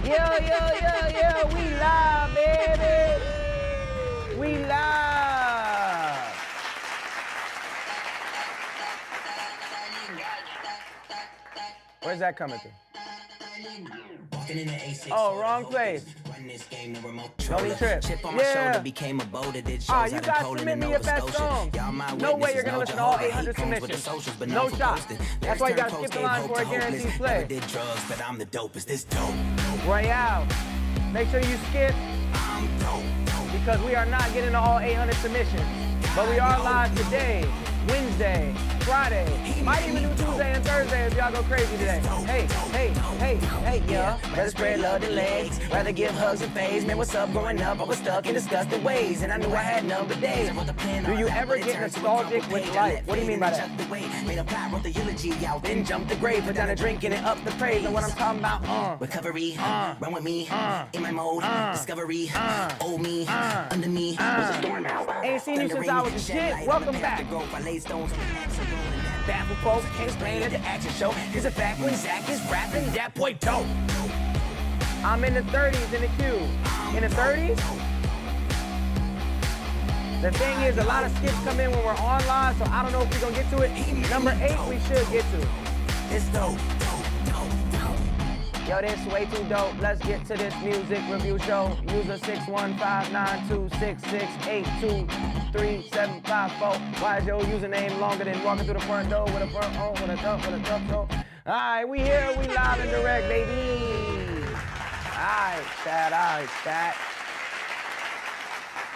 Yeah, we live, baby. We live. Where's that coming through? Oh, wrong place. Don't be trip. Yeah. You guys submit me your best songs. No way you're gonna listen to all 800 submissions. No shot. That's why you gotta skip the line for a guaranteed play. Royale. Make sure you skip because we are not getting to all 800 submissions. But we are live today, Wednesday, Friday, might even do Tuesday and Thursday if y'all go crazy today. Hey, yeah. Rather spread love than legs, rather give hugs and phase. Man, what's up growing up? I was stuck in disgusting ways, and I knew I had number days. Do you ever get nostalgic with life? What do you mean by that? Made a plot, wrote the eulogy out, then jumped the grave, put down a drink and it up the praise. And what I'm talking about, recovery, run with me, in my mode, discovery, old me, under me, was a storm out. Ain't seen you since I was a kid. Welcome back. Baffle folks can't explain at the action show. Here's a fact when Zach is rapping, that boy dope. I'm in the 30s in the queue. In the 30s? The thing is, a lot of skips come in when we're on live, so I don't know if we're gonna get to it. Number 8, we should get to. It's dope. Yo, this way too dope. Let's get to this music review show. User 6159266823754. Why is your username longer than walking through the front door with a front on with a tough show? Alright, we here, we live and direct, baby. Alright, chat.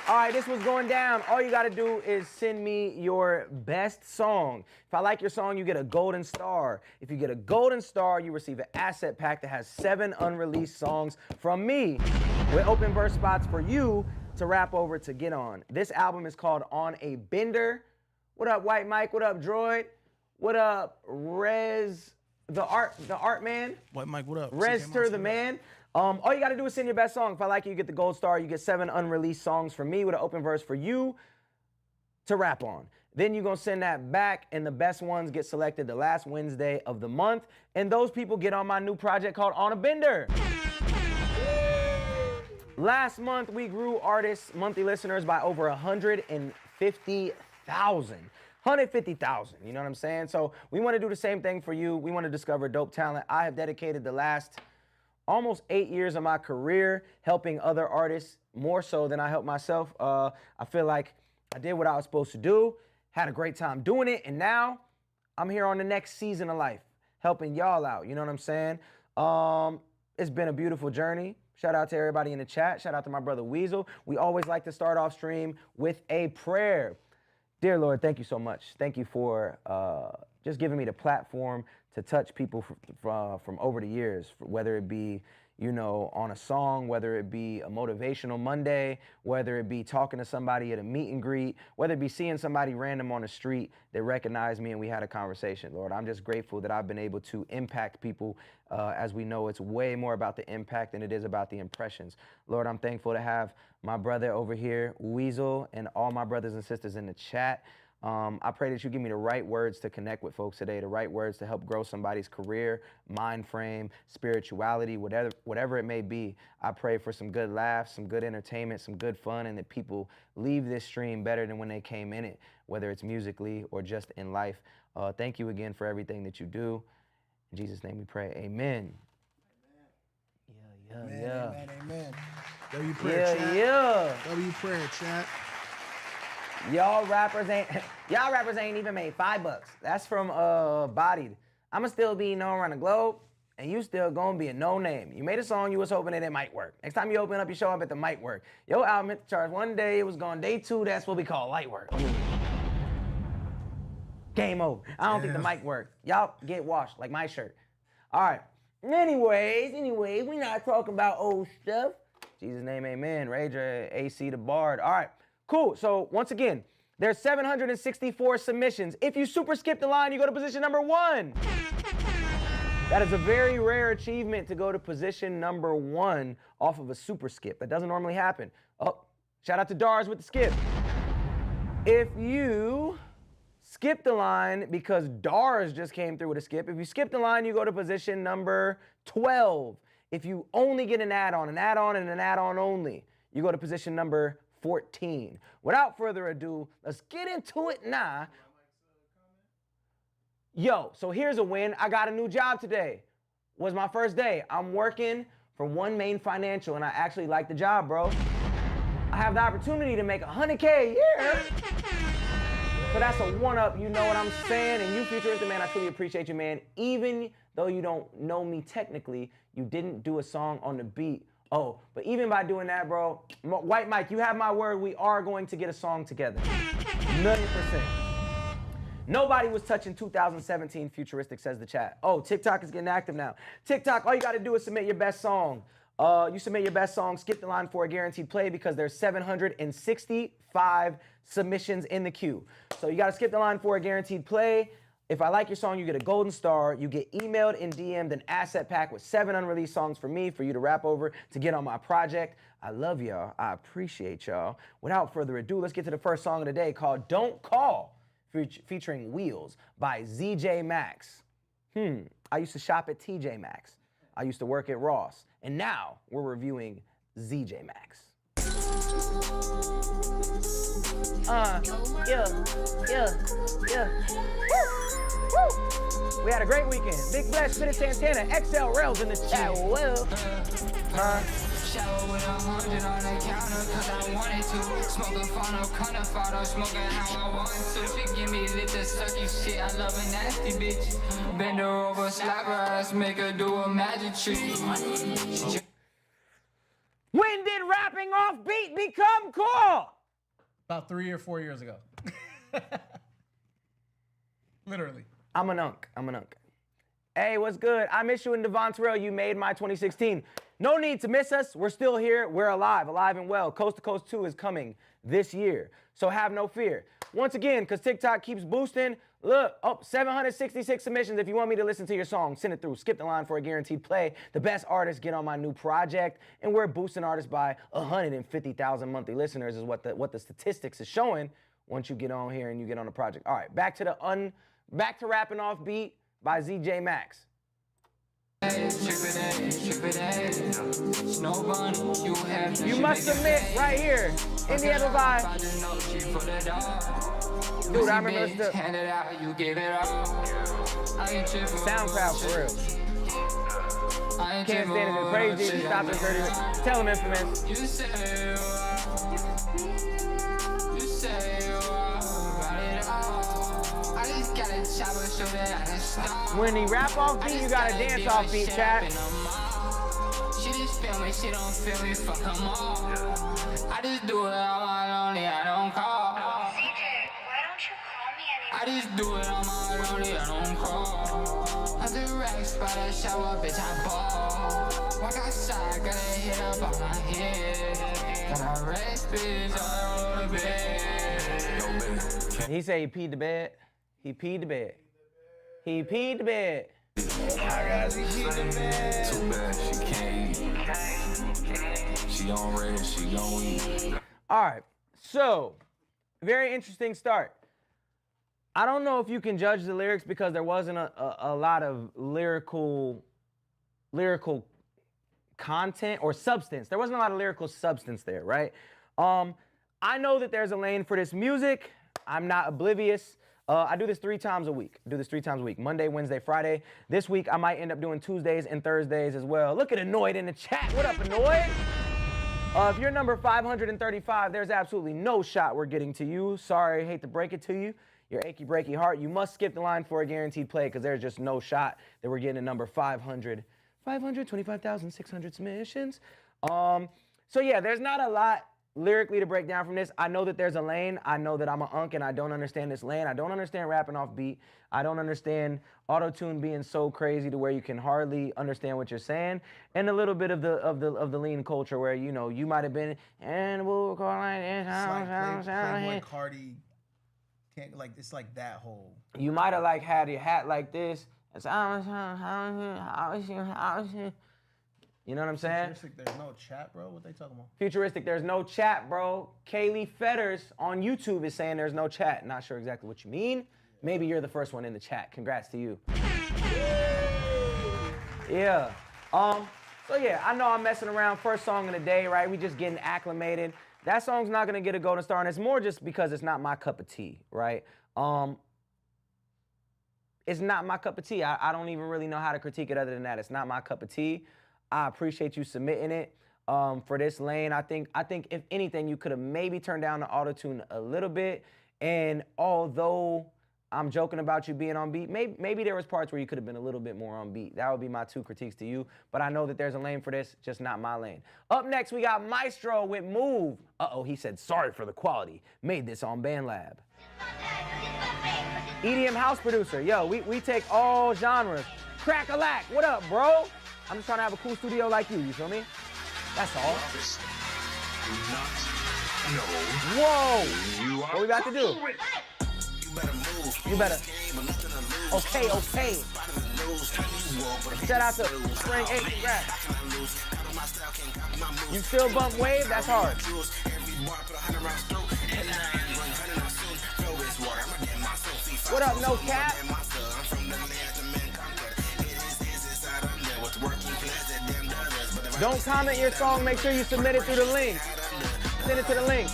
All right, this was going down. All you gotta do is send me your best song. If I like your song, you get a golden star. If you get a golden star, you receive an asset pack that has 7 unreleased songs from me with open verse spots for you to rap over to get on. This album is called On a Bender. What up, White Mike? What up, Droid? What up, Rez, the art man? White Mike, what up? Rezter the man. All you gotta do is send your best song. If I like you, you get the gold star. You get 7 unreleased songs from me with an open verse for you to rap on. Then you're gonna send that back, and the best ones get selected the last Wednesday of the month. And those people get on my new project called On a Bender. Last month, we grew artists' monthly listeners by over 150,000. 150,000, you know what I'm saying? So we wanna do the same thing for you. We wanna discover dope talent. I have dedicated the last almost 8 years of my career helping other artists more so than I helped myself. I feel like I did what I was supposed to do, had a great time doing it, and now I'm here on the next season of life, helping y'all out, you know what I'm saying? It's been a beautiful journey. Shout out to everybody in the chat. Shout out to my brother Weasel. We always like to start off stream with a prayer. Dear Lord, thank you so much. Thank you for just giving me the platform to touch people from over the years, whether it be, you know, on a song, whether it be a motivational Monday, whether it be talking to somebody at a meet and greet, whether it be seeing somebody random on the street that recognized me and we had a conversation. Lord, I'm just grateful that I've been able to impact people. As we know, it's way more about the impact than it is about the impressions. Lord, I'm thankful to have my brother over here, Weasel, and all my brothers and sisters in the chat. I pray that you give me the right words to connect with folks today, the right words to help grow somebody's career, mind frame, spirituality, whatever it may be. I pray for some good laughs, some good entertainment, some good fun, and that people leave this stream better than when they came in it, whether it's musically or just in life. Thank you again for everything that you do. In Jesus' name we pray, amen. Amen. W prayer, chat. W prayer, chat. Y'all rappers ain't even made $5. That's from Bodied. I'ma still be known around the globe, and you still gonna be a no name. You made a song, you was hoping that it might work. Next time you open up, you show up at the might work. Your album hit the charts one day, it was gone day 2, that's what we call light work. Game over. I don't think the mic worked. Y'all get washed like my shirt. All right. Anyways, we not talking about old stuff. Jesus' name, amen. Rager, AC the Bard. All right. Cool, so once again, there's 764 submissions. If you super skip the line, you go to position number 1. That is a very rare achievement to go to position number 1 off of a super skip. That doesn't normally happen. Oh, shout out to Dars with the skip. If you skip the line because Dars just came through with a skip, if you skip the line, you go to position number 12. If you only get an add-on, and an add-on only, you go to position number 14. Without further ado, let's get into it now. Yo, so here's a win. I got a new job today. Was my first day. I'm working for One Main Financial, and I actually like the job, bro. I have the opportunity to make $100K a year. So that's a one-up, you know what I'm saying? And you, Futuristic, man, I truly appreciate you, man. Even though you don't know me technically, you didn't do a song on the beat. Oh, but even by doing that, bro, White Mike, you have my word, we are going to get a song together. 1,000,000%. Nobody was touching 2017 Futuristic, says the chat. Oh, TikTok is getting active now. TikTok, all you gotta do is submit your best song. You submit your best song, skip the line for a guaranteed play because there's 765 submissions in the queue. So you gotta skip the line for a guaranteed play. If I like your song, you get a golden star. You get emailed and DM'd an asset pack with 7 unreleased songs for me, for you to rap over, to get on my project. I love y'all, I appreciate y'all. Without further ado, let's get to the first song of the day called Don't Call, featuring Wheels by ZJ Maxx. I used to shop at TJ Maxx. I used to work at Ross. And now we're reviewing ZJ Maxx. Yeah. Woo. We had a great weekend. Big Bless, Spinach Santana, XL Rails in the chat. Shower with 100 on the counter, cause I wanted to. Smoke a funnel, photo, smoking how I want to. She give me lit the sucky shit, I love a nasty bitch. Bend her over, slap her ass, make her do a magic trick. When did rapping off beat become cool? About 3 or 4 years ago. Literally. I'm an unk. Hey, what's good? I miss you in Devontrell. You made my 2016. No need to miss us. We're still here. We're alive and well. Coast to Coast 2 is coming this year. So have no fear. Once again, because TikTok keeps boosting, look, 766 submissions. If you want me to listen to your song, send it through. Skip the line for a guaranteed play. The best artists get on my new project, and we're boosting artists by 150,000 monthly listeners is what the statistics is showing once you get on here and you get on the project. All right, back to rapping off beat by ZJ Maxx. You must submit right here in the AMPLIFY. Dude, I remember listening to SoundCloud for real. Can't stand it. Praise Jesus. Stop at 30 minutes. Tell him, Infamous. When he rap off beat, you gotta dance off beat, chat. She just feel me, she don't feel me, fuck them all. I just do it on my lonely, I don't call. CJ, why don't you call me anymore? I just do it on my lonely, I don't call. I'm the racks by the shower, bitch, I ball. Walk outside, gotta hit up on my head. Gotta rest, bitch, all over the bed. He said he peed the bed. He peed the bed. He peed the bed. Too bad she can't eat. She on red, she gon' eat. All right, so very interesting start. I don't know if you can judge the lyrics because there wasn't a lot of lyrical content or substance. There wasn't a lot of lyrical substance there, right? I know that there's a lane for this music. I'm not oblivious. I do this 3 times a week. Monday, Wednesday, Friday. This week, I might end up doing Tuesdays and Thursdays as well. Look at Annoyed in the chat. What up, Annoyed? If you're number 535, there's absolutely no shot we're getting to you. Sorry, hate to break it to you. Your achy, breaky heart. You must skip the line for a guaranteed play because there's just no shot that we're getting a number 500. 525,600 submissions. So yeah, there's not a lot lyrically to break down from this. I know that there's a lane. I know that I'm an unk and I don't understand this lane. I don't understand rapping off beat. I don't understand auto-tune being so crazy to where you can hardly understand what you're saying. And a little bit of the lean culture where, you know, you might have been, and we'll call like this. Like Cardi, can't, like, it's like that whole. You might have like had your hat like this. You know what I'm saying? Futuristic, there's no chat, bro. What they talking about? Futuristic, there's no chat, bro. Kaylee Fetters on YouTube is saying there's no chat. Not sure exactly what you mean. Maybe you're the first one in the chat. Congrats to you. Yeah. So yeah, I know I'm messing around. First song of the day, right? We just getting acclimated. That song's not gonna get a golden star, and it's more just because it's not my cup of tea, right? It's not my cup of tea. I don't even really know how to critique it other than that. It's not my cup of tea. I appreciate you submitting it for this lane. I think if anything, you could have maybe turned down the auto-tune a little bit. And although I'm joking about you being on beat, maybe there was parts where you could have been a little bit more on beat. That would be my 2 critiques to you. But I know that there's a lane for this, just not my lane. Up next, we got Maestro with Move. Uh-oh, he said, sorry for the quality. Made this on BandLab. EDM house producer. Yo, we take all genres. Crack-a-lack, what up, bro? I'm just trying to have a cool studio like you feel me? That's all. Whoa! What we about to do? You better. Okay. Shout out to Spring 8, congrats. You still bump wave? That's hard. What up, No Cap? Don't comment your song, make sure you submit it through the link. Send it to the link.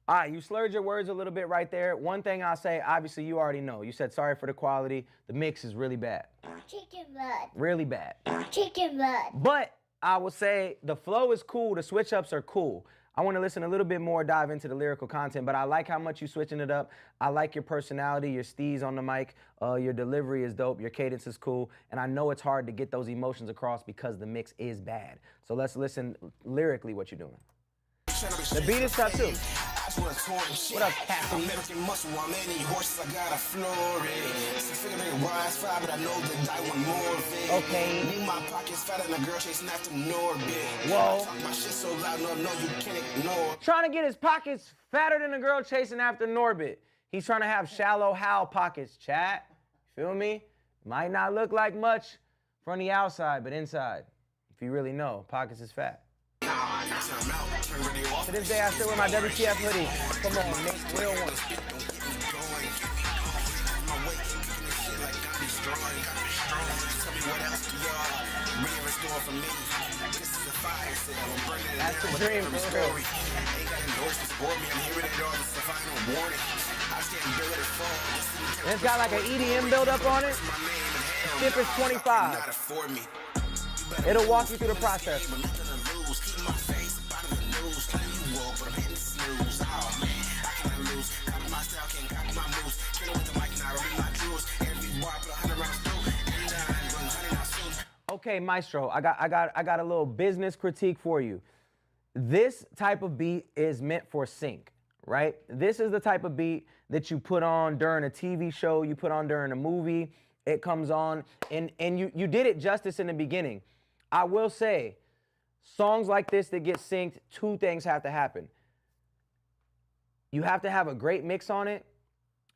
All right, you slurred your words a little bit right there. One thing I'll say, obviously you already know. You said sorry for the quality. The mix is really bad. Chicken butt. Really bad. Chicken butt. But I will say the flow is cool, the switch ups are cool. I want to listen a little bit more, dive into the lyrical content, but I like how much you switching it up. I like your personality, your steez on the mic, your delivery is dope, your cadence is cool, and I know it's hard to get those emotions across because the mix is bad. So let's listen lyrically what you're doing. The beat is tough too. What up, Cassie? American muscle, I'm any horses, I got a floor. Wise five, but I know the die one more. Okay. Me, my pockets fatter than a girl chasing after Norbit. Whoa. My shit so loud, no, you can't ignore. Trying to get his pockets fatter than a girl chasing after Norbit. He's trying to have shallow Hal pockets, chat. Feel me? Might not look like much from the outside, but inside, if you really know, pockets is fat. To this day, I still wear my WTF hoodie. Come on, make real one. That's the dream, for real. It's got like an EDM build up on it. Tip is 25. It'll walk you through the process. Okay, Maestro, I got a little business critique for you. This type of beat is meant for sync, right? This is the type of beat that you put on during a TV show, you put on during a movie, it comes on, and you did it justice in the beginning. I will say, songs like this that get synced, 2 things have to happen. You have to have a great mix on it,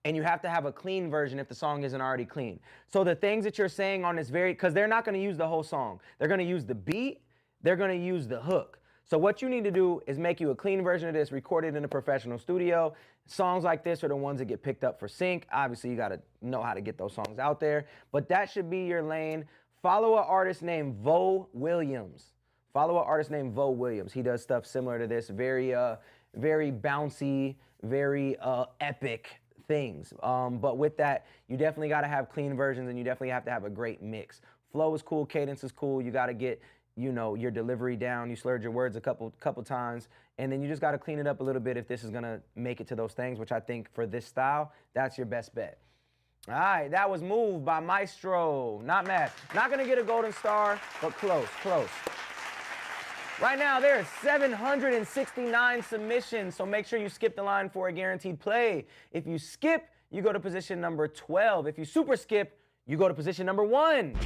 and you have to have a clean version if the song isn't already clean. So the things that you're saying on this because they're not gonna use the whole song. They're gonna use the beat, they're gonna use the hook. So what you need to do is make you a clean version of this, record it in a professional studio. Songs like this are the ones that get picked up for sync. Obviously, you gotta know how to get those songs out there, but that should be your lane. Follow an artist named Vo Williams. Follow an artist named Vo Williams. He does stuff similar to this, very bouncy, very epic things. But with that, you definitely got to have clean versions, and you definitely have to have a great mix. Flow is cool, cadence is cool. You got to get, your delivery down. You slurred your words a couple times, and then you just got to clean it up a little bit if this is gonna make it to those things, which I think for this style, that's your best bet. All right, that was Move by Maestro. Not mad. Not gonna get a golden star, but close. Right now, there are 769 submissions, so make sure you skip the line for a guaranteed play. If you skip, you go to position number 12. If you super skip, you go to position number 1.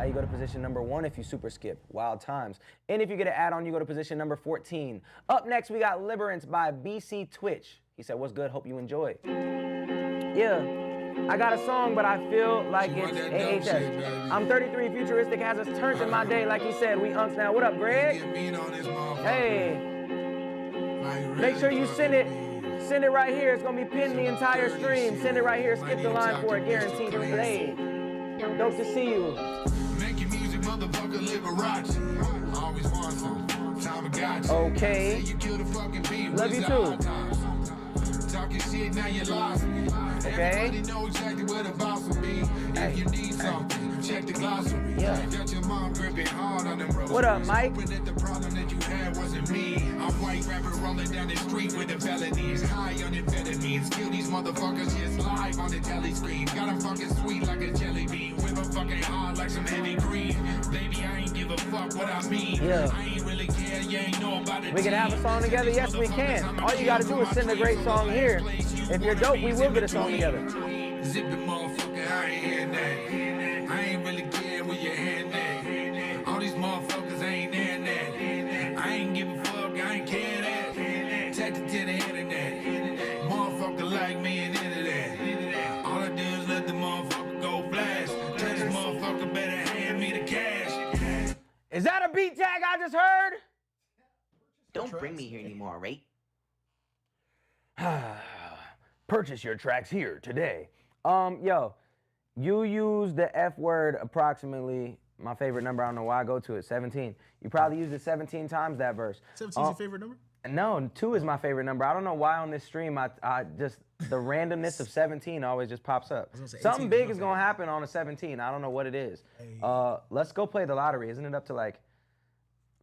You go to position number 1 if you super skip. Wild times. And if you get an add-on, you go to position number 14. Up next, we got Liberance by BC Twitch. He said, what's good? Hope you enjoy. Yeah. I got a song, but I feel like it's AHS. I'm 33, Futuristic has us turned in my day, like he said. We unks now. What up, Greg? Hey. Make sure you send it Send it right here. It's gonna be pinned the entire stream. Send it right here. Skip the line for a guaranteed play. Dope to see you. Making music, motherfucker, Liberace. Always want some. Time I got you. Okay. Say you killed a fucking beat. Love you too. Talking shit, now you lost me. Okay. Everybody know exactly where the boss will be. If you need something, check the glossary. Yeah. Got your mom gripping hard on them ropes. What up, Mike? Hoping that the problem that you had wasn't me. I'm white rapper rolling down the street with the felonies. High on amphetamines. Kill these motherfuckers just live on the telly screen. Got 'em fucking sweet like a jelly bean. Whip 'em fucking hard like some heavy green. Baby, I ain't give a fuck what I mean. Yeah. I ain't really care, you ain't know about it. We can have a song together? Yes, we can. All you gotta do is send a great song here. If you're dope, we will get a song together. Zip it, motherfucker, I ain't hearing that. I ain't really care where your hand at. All these motherfuckers ain't there that. I ain't give a fuck, I ain't care that. Take it to the internet. Motherfucker like me and into that. All I do is let the motherfucker go flash. Tell this motherfucker better hand me the cash. Is that a beat tag I just heard? Don't bring me here anymore, right? Purchase your tracks here today. Yo, you use the F word approximately, my favorite number, I don't know why I go to it, 17. You probably used it 17 times that verse. 17's your favorite number? No, 2 is my favorite number. I don't know why on this stream, I just, the randomness of 17 always just pops up. say Something 18 big is is my gonna happen on a 17. I don't know what it is. Hey. Let's go play the lottery. Isn't it up to like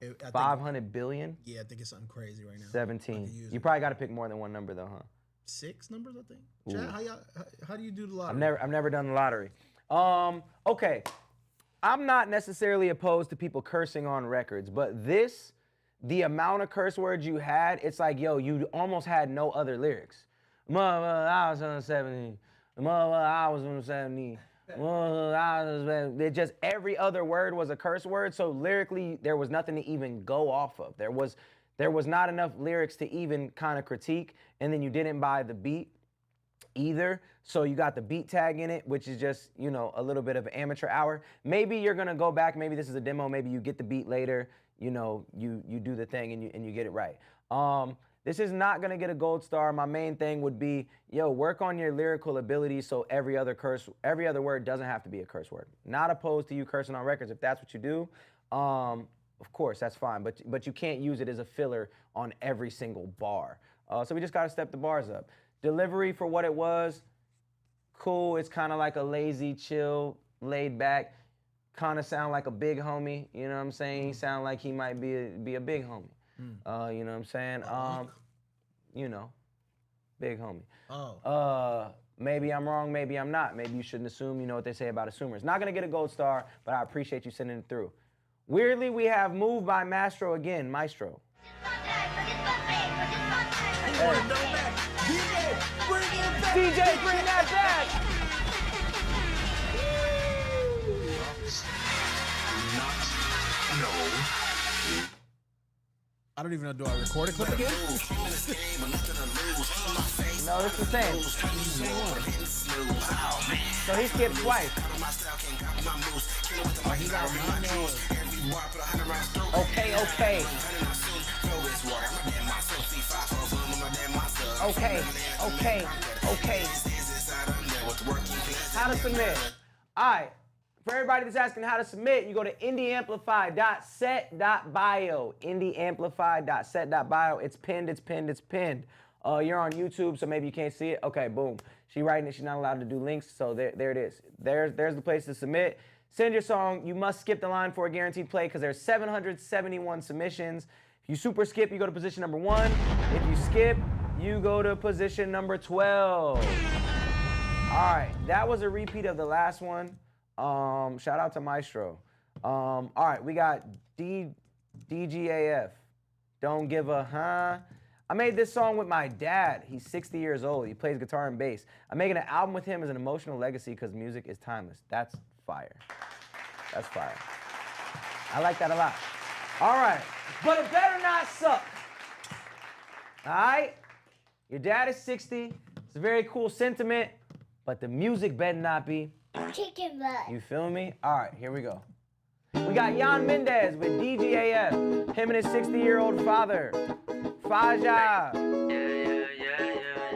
I think, 500 billion? yeah, I think it's something crazy right now. I 17. could use You it. probably gotta pick more than one number though, huh? 6 numbers, I think. Ooh. Chad, how do you do the lottery? I've never done the lottery. Okay. I'm not necessarily opposed to people cursing on records, but the amount of curse words you had, it's like, yo, you almost had no other lyrics. Mother, I was on 17. Mother, I was on 17. It just every other word was a curse word, so lyrically there was nothing to even go off of. There was not enough lyrics to even kind of critique, and then you didn't buy the beat either, so you got the beat tag in it, which is just, you know, a little bit of amateur hour. Maybe you're gonna go back, maybe this is a demo, maybe you get the beat later, you know, you do the thing and you get it right. This is not gonna get a gold star. My main thing would be, yo, work on your lyrical ability so every other word doesn't have to be a curse word. Not opposed to you cursing on records if that's what you do. Of course, that's fine, but you can't use it as a filler on every single bar. So we just gotta step the bars up. Delivery for what it was, cool. It's kind of like a lazy, chill, laid back, kind of sound like a big homie. You know what I'm saying? He sound like he might be a big homie. You know what I'm saying? You know, big homie. Oh. Maybe I'm wrong, maybe I'm not. Maybe you shouldn't assume. You know what they say about assumers. Not gonna get a gold star, but I appreciate you sending it through. Weirdly, we have Move by Maestro again, Maestro. DJ, bring that back! I don't even know, do I record a clip again? No, it's the same. So he skipped twice. Okay. How to submit? All right. For everybody that's asking how to submit, you go to indieamplify.set.bio. Indieamplify.set.bio. It's pinned. You're on YouTube, so maybe you can't see it. Okay, boom. She writing it. She's not allowed to do links, so there it is. There's the place to submit. Send your song. You must skip the line for a guaranteed play because there's 771 submissions. If you super skip, you go to position number 1. If you skip, you go to position number 12. All right, that was a repeat of the last one. Shout out to Maestro. All right, we got DGAF. Don't give a huh. I made this song with my dad. He's 60 years old. He plays guitar and bass. I'm making an album with him as an emotional legacy because music is timeless. That's fire. That's fire. I like that a lot. All right, but it better not suck. All right? Your dad is 60. It's a very cool sentiment, but the music better not be. Chicken butt. You feel me? All right, here we go. We got Jan Mendes with DGAF. Him and his 60-year-old father, Faja. Yeah.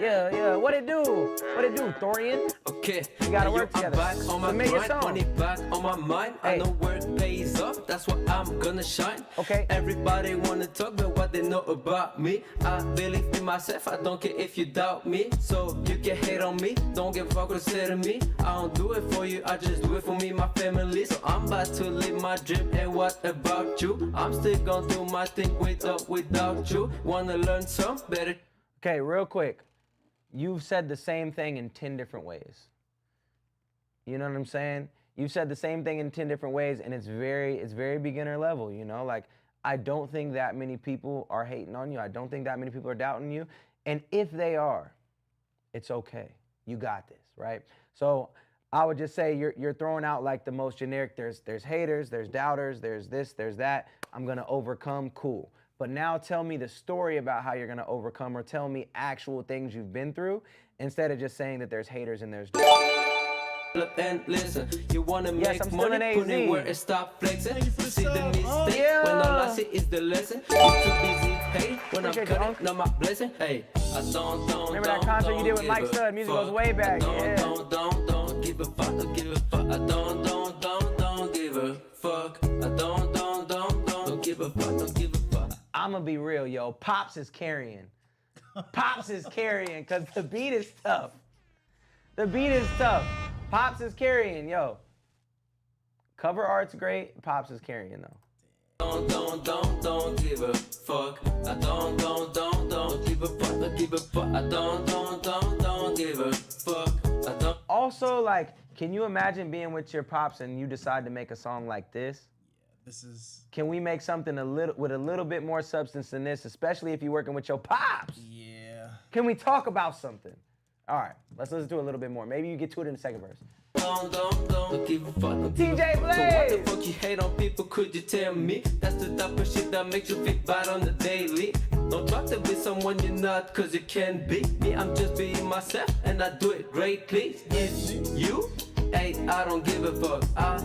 Yeah. What it do? Thorian? Okay, We gotta now work I'm together. back on my Submit your grind, song. money back on my mind. Hey. I know work pays off, that's why I'm gonna shine. Okay. Everybody wanna talk about what they know about me. I believe in myself, I don't care if you doubt me. So you can hate on me, don't give a fuck what you say to me. I don't do it for you, I just do it for me, my family. So I'm about to live my dream, and what about you? I'm still gonna do my thing without you. Wanna learn some better? Okay, real quick. You've said the same thing in 10 different ways. You know what I'm saying? You've said the same thing in 10 different ways, and it's very beginner level, you know? Like, I don't think that many people are hating on you. I don't think that many people are doubting you. And if they are, it's okay. You got this, right? So I would just say you're throwing out like the most generic, there's haters, there's doubters, there's this, there's that. I'm gonna overcome, cool. But now tell me the story about how you're gonna overcome, or tell me actual things you've been through, instead of just saying that there's haters and there's And listen, you wanna Yes, make I'm still money, in put it AZ. where it stop flexing. you for the See the sub. mistake Yeah. when all I see is the lesson. You too busy hating when I'm Appreciate you, cutting, Unc. not my blessing. Hey, I don't Remember that concert you did with give Mike a Stud? Music goes fuck. way back, I yeah. don't give a fuck, don't give a fuck. I don't give a fuck. I don't give a fuck, don't give a fuck. I'm gonna be real, yo. Pops is carrying. Pops is carrying, because the beat is tough. The beat is tough. Pops is carrying, yo. Cover art's great. Pops is carrying, though. Don't give a fuck. I don't give a fuck, don't give a fuck. I don't give a fuck. I don't. Also, like, can you imagine being with your pops and you decide to make a song like this? This is, Can we make something with a little bit more substance than this, especially if you're working with your pops? yeah. Can we talk about something? All right, let's listen to it a little bit more. Maybe you get to it in the second verse. Don't give a fuck. Don't give TJ a fuck. So what the Blaze! fuck you hate on people? Could you tell me? That's the type of shit that makes you feel bad on the daily. Don't try to be someone you're not, cause you can't be. Me, I'm just being myself, and I do it greatly. It's you, hey, I don't give a fuck. I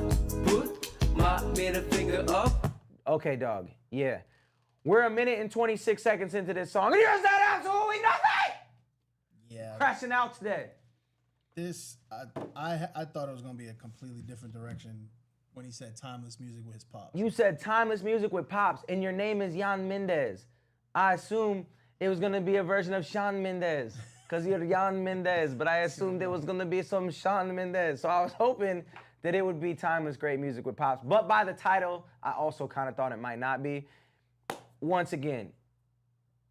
put my middle finger up. Okay, dog. Yeah. We're a minute and 26 seconds into this song, and you said absolutely nothing! Yeah. Crashing out today. This, I thought it was gonna be a completely different direction when he said timeless music with his pops. You said timeless music with pops, and your name is Jan Mendes. I assume it was gonna be a version of Shawn Mendes, because you're Jan Mendes, but I assumed it was gonna be some Shawn Mendes. So I was hoping that it would be timeless great music with pops. But by the title, I also kind of thought it might not be. Once again,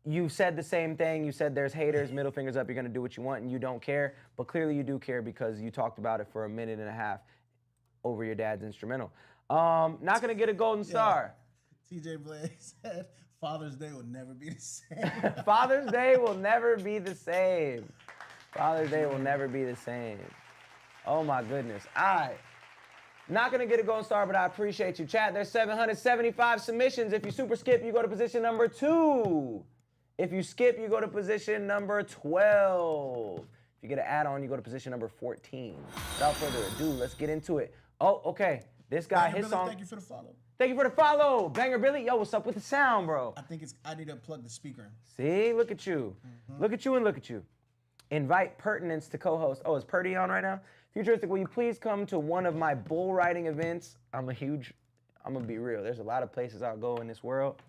you said the same thing. You said there's haters, middle fingers up, you're gonna do what you want, and you don't care. But clearly you do care, because you talked about it for a minute and a half over your dad's instrumental. Not gonna get a golden star. TJ Blaze said Father's Day will never be the same. Father's Day will never be the same. Father's Day will never be the same. Oh my goodness. All right. Not gonna get a golden star, but I appreciate you. Chat, there's 775 submissions. If you super skip, you go to position number 2. If you skip, you go to position number 12. If you get an add-on, you go to position number 14. Without further ado, let's get into it. Oh, okay. This guy, Banger his Billy, song. Thank you for the follow. Thank you for the follow. Banger Billy. Yo, what's up with the sound, bro? I need to plug the speaker in. See, look at you. Look at you and look at you. Invite Pertinence to co-host. Oh, is Purdy on right now? Futuristic, will you please come to one of my bull riding events? I'm gonna be real. There's a lot of places I'll go in this world.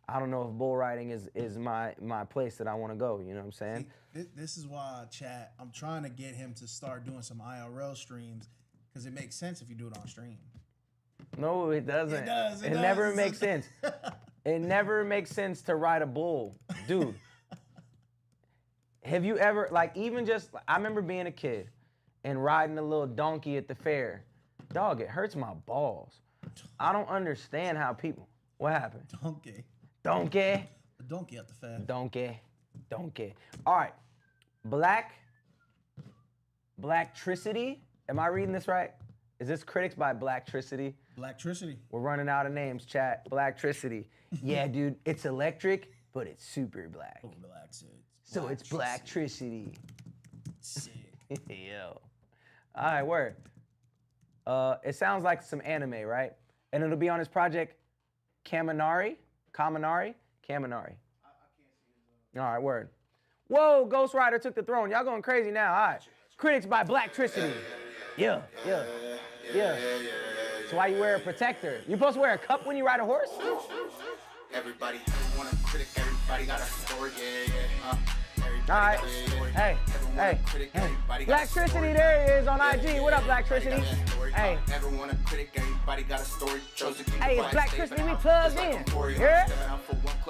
I don't know if bull riding is my place that I want to go. You know what I'm saying? See, this is why, chat, I'm trying to get him to start doing some IRL streams, because it makes sense if you do it on stream. No, it doesn't. It does. It never makes sense. It never makes sense to ride a bull, dude. Have you ever, like, even just, I remember being a kid and riding a little donkey at the fair. Dog, it hurts my balls. I don't understand how people, what happened? Donkey. Donkey? A donkey at the fair. Donkey. All right. Blacktricity? Am I reading this right? Is this Critics by Blacktricity? Blacktricity. We're running out of names, chat. Blacktricity. Yeah, dude, it's electric, but it's super black. Oh, relax it. So it's Blacktricity. Sick. Yo. All right, word. It sounds like some anime, right? And it'll be on his project, Kaminari? I can't see it. All right, word. Whoa, Ghost Rider took the throne. Y'all going crazy now. All right. Critics by Blacktricity. Yeah. So why you wear a protector? You supposed to wear a cup when you ride a horse? Everybody want a critic, everybody got a story, All right. Hey. Blacktricity, there he is on IG. What up, Blacktricity? Hey. Everyone a critic, everybody got a story. Hey, it's Blacktricity, we plugged in. Yeah?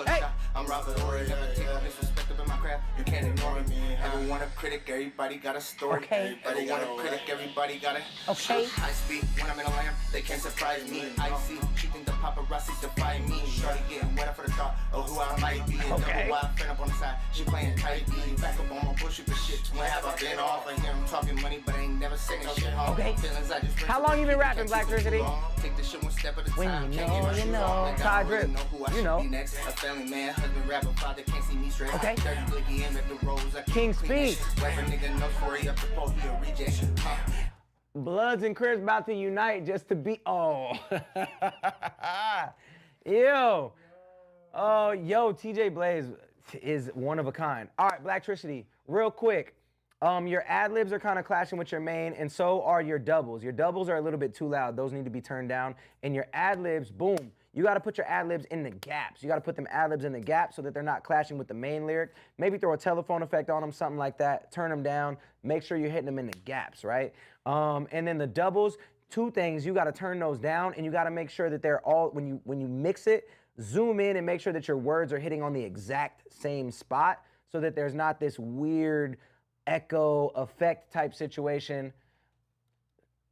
Hey. I'm Robert Ory, never take no disrespect up in my craft. You can't ignore me. Everyone a critic, everybody got a story. Okay. Everyone a critic, everybody got a okay. I speak when I'm in a lamb, they can't surprise me. I see, she think the paparazzi defy me. Shorty getting wetter for the thought of who I might be. Okay. Double wide friend up on the side, she playing tight B. Back up on my bullshit for shit. When have I been off? I hear him talking money, but I ain't never saying shit. Okay. How long you been rapping, Blacktricity? Take the shit one step at a time. When you know, Ty Drip, you know. A family man, husband, rapper, father, can't see me straight. Okay. The King Speed. Nigga knows for he up the pole, he a reject. Bloods and Crips about to unite just to be. Oh. Yo. Oh, yo, TJ Blaze is one of a kind. All right, Blacktricity, real quick. Your ad-libs are kind of clashing with your main, and so are your doubles. Your doubles are a little bit too loud. Those need to be turned down. And your ad-libs, boom, you got to put your ad-libs in the gaps. You got to put them ad-libs in the gaps so that they're not clashing with the main lyric. Maybe throw a telephone effect on them, something like that. Turn them down. Make sure you're hitting them in the gaps, right? And then the doubles, two things. You got to turn those down, and you got to make sure that they're all, when you mix it, zoom in and make sure that your words are hitting on the exact same spot so that there's not this weird echo effect type situation.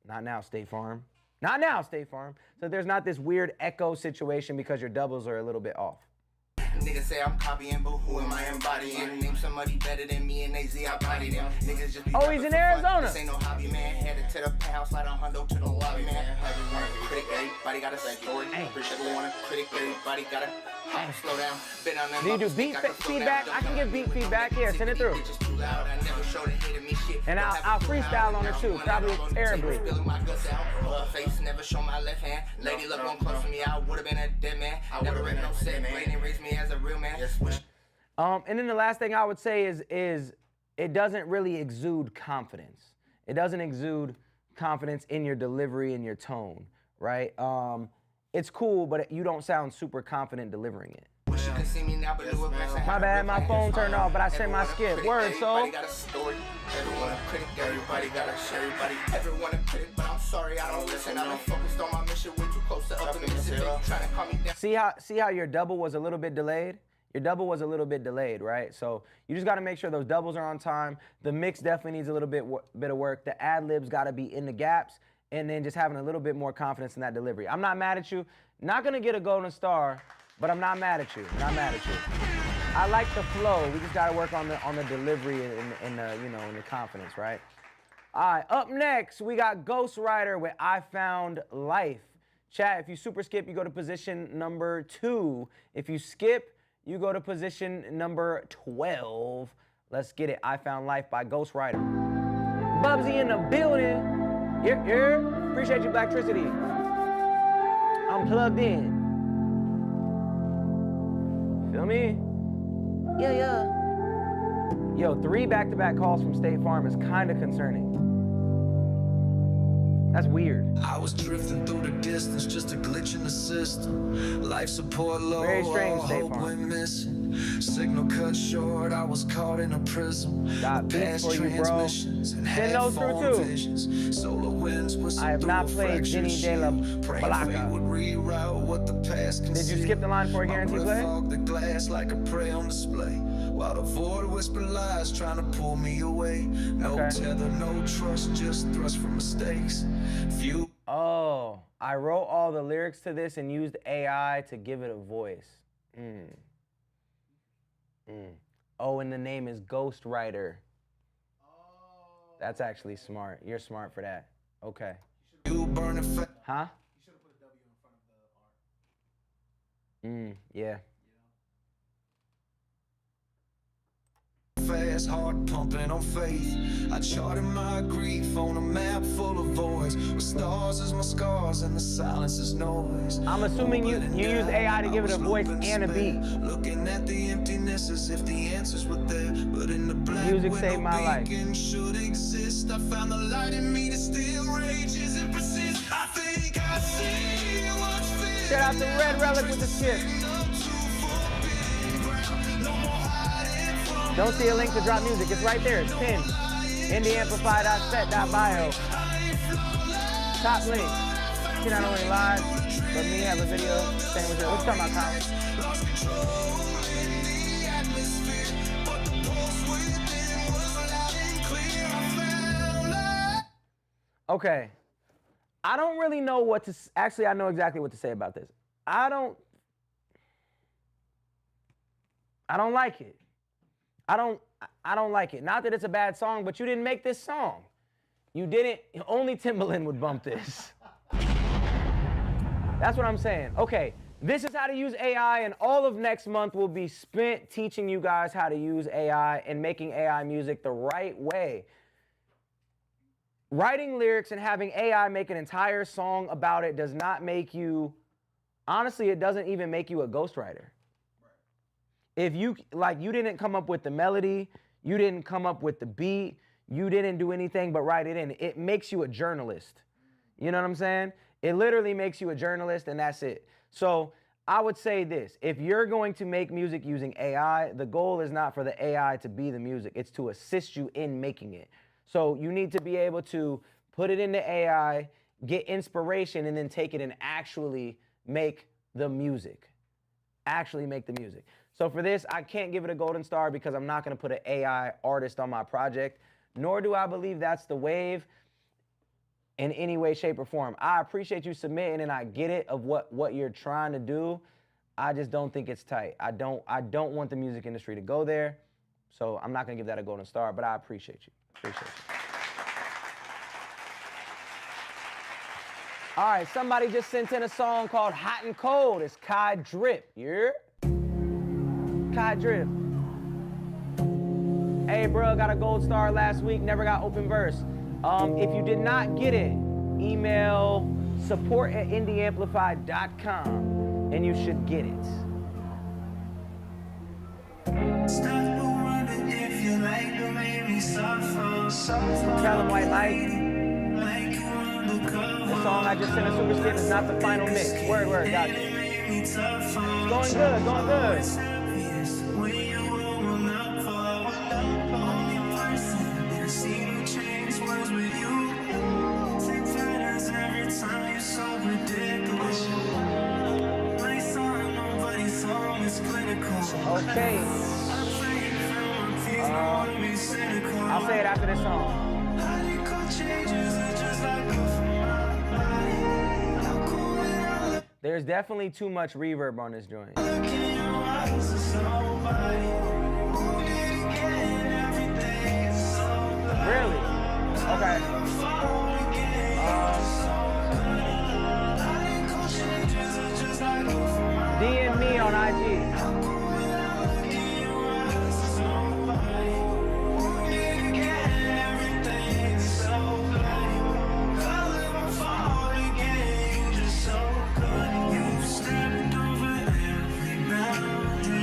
Not now, State Farm. Not now, State Farm. So there's not this weird echo situation because your doubles are a little bit off. Niggas say I'm copying, but who am I embodying? Name somebody better than me and AZ, I body them. Niggas just be oh, he's in Arizona. This ain't no hobby, man. Headed to the penthouse, like a hundo to the lobby, man. Everyone a critic, everybody got a story. Everyone a critic, everybody got a slow down. Do you do beat feedback? I can give beat feedback. Yeah, send it through. And I'll freestyle on it too, probably terribly. Face never show my left hand. Lady look on close to me, I would have been a dead man. Never read no set, man. Raised me as a real man. And then the last thing I would say is it doesn't really exude confidence. It doesn't exude confidence in your delivery and your tone, right? It's cool, but you don't sound super confident delivering it. My bad, my phone turned off, but I sent my skip. Word, so. Everyone a critic, everybody got a share, everybody. Everyone a critic, but I'm sorry, I don't listen. I've been focused on my mission, way too close to up in the Mississippi. Trying to calm me down. See how your double was a little bit delayed? Your double was a little bit delayed, right? So you just got to make sure those doubles are on time. The mix definitely needs a little bit of work. The ad-libs got to be in the gaps, and then just having a little bit more confidence in that delivery. I'm not mad at you. Not going to get a golden star, but I'm not mad at you. Not mad at you. I like the flow. We just got to work on the delivery and the, you know, and the confidence, right? All right, up next, we got Ghost Rider with I Found Life. Chat, if you super skip, you go to position number 2. If you skip, you go to position number 12. Let's get it. I Found Life by Ghost Rider. Bubsy in the building. Yeah. Appreciate you, Blacktricity. I'm plugged in. Feel me? Yeah. Yo, 3 back-to-back calls from State Farm is kind of concerning. That's weird. I was drifting through the distance, just a glitch in the system. Life support low, very strange, State hope Farm. went missing. Signal cut short, I was caught in a prism. Got beats for you, bro. Send those through too. Solar winds I have not played Jenny De La Blanca. Did you skip the line for a guaranteed play? The glass like a prey on display. While the void whisper lies, trying to pull me away. No tether, no trust, just thrust from mistakes. Oh, I wrote all the lyrics to this and used AI to give it a voice. Oh, and the name is Ghost Rider. That's actually smart. You're smart for that. Okay. Huh? You should have put a W in front of the R. Yeah. fast, heart pumping on faith. I charted my grief on a map full of voids, with stars as my scars and the silence is noise. I'm assuming you use AI to give it a voice and a beat. Looking at the emptiness as if the answers were there, but in the black music saved my life. Should exist. I found the light in me that still rages and persists. I think I see what's fear. Shout out to Red Relic with the skip. Don't see a link to drop music. It's right there. It's pinned. IndieAmplify.set.bio. Top link. You not only live, but me have a video. Same with you. What you talking about, Kyle? Okay. I don't really know what to... Actually, I know exactly what to say about this. I don't like it. I don't like it. Not that it's a bad song, but you didn't make this song. You didn't. Only Timbaland would bump this. That's what I'm saying. Okay, this is how to use AI, and all of next month will be spent teaching you guys how to use AI and making AI music the right way. Writing lyrics and having AI make an entire song about it does not make you, honestly, it doesn't even make you a ghostwriter. If you, like, you didn't come up with the melody, you didn't come up with the beat, you didn't do anything but write it in, it makes you a journalist. You know what I'm saying? It literally makes you a journalist, and that's it. So I would say this: if you're going to make music using AI, the goal is not for the AI to be the music, it's to assist you in making it. So you need to be able to put it into AI, get inspiration, and then take it and actually make the music. Actually make the music. So for this, I can't give it a golden star because I'm not gonna put an AI artist on my project, nor do I believe that's the wave in any way, shape, or form. I appreciate you submitting, and I get it of what you're trying to do. I just don't think it's tight. I don't want the music industry to go there, so I'm not gonna give that a golden star, but I appreciate you. Appreciate you. All right, somebody just sent in a song called Hot and Cold. It's Kai Drip. Yeah? Kai Drip. Hey, bro, got a gold star last week, never got open verse. If you did not get it, email support@indieamplify.com and you should get it. Tell them White Light. The song I just sent a super skip is not the final mix. Word, got you. Going good, going good. Okay. I'll say it after this song. There's definitely too much reverb on this joint. Really? Okay. DM me on IG.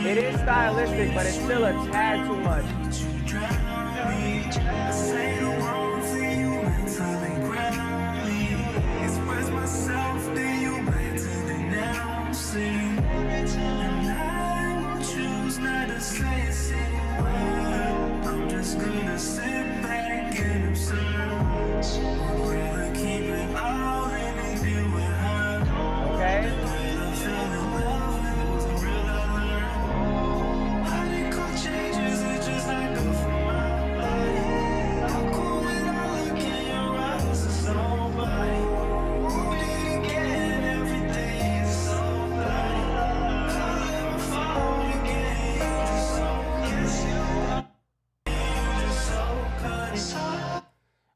It is stylistic, but it's still a tad too much. I'm just gonna sit back and observe. Rather keep it all in and deal with her. Okay.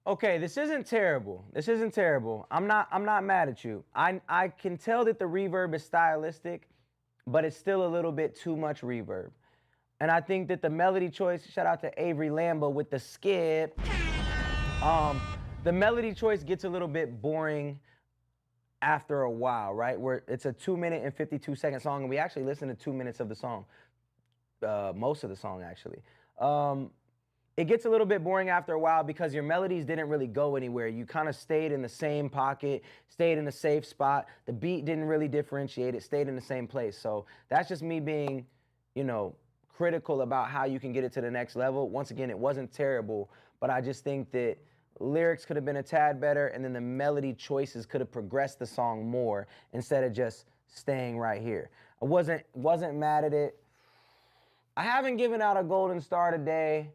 Okay, this isn't terrible. This isn't terrible. I'm not mad at you. I can tell that the reverb is stylistic, but it's still a little bit too much reverb. And I think that the melody choice, shout out to Avery Lambo with the skip. The melody choice gets a little bit boring after a while, right? Where it's a 2-minute and 52-second song, and we actually listened to 2 minutes of the song, most of the song actually. It gets a little bit boring after a while because your melodies didn't really go anywhere. You kind of stayed in the same pocket, stayed in a safe spot. The beat didn't really differentiate, it stayed in the same place. So that's just me being, you know, critical about how you can get it to the next level. Once again, it wasn't terrible, but I just think that lyrics could have been a tad better, and then the melody choices could have progressed the song more instead of just staying right here. I wasn't mad at it. I haven't given out a golden star today,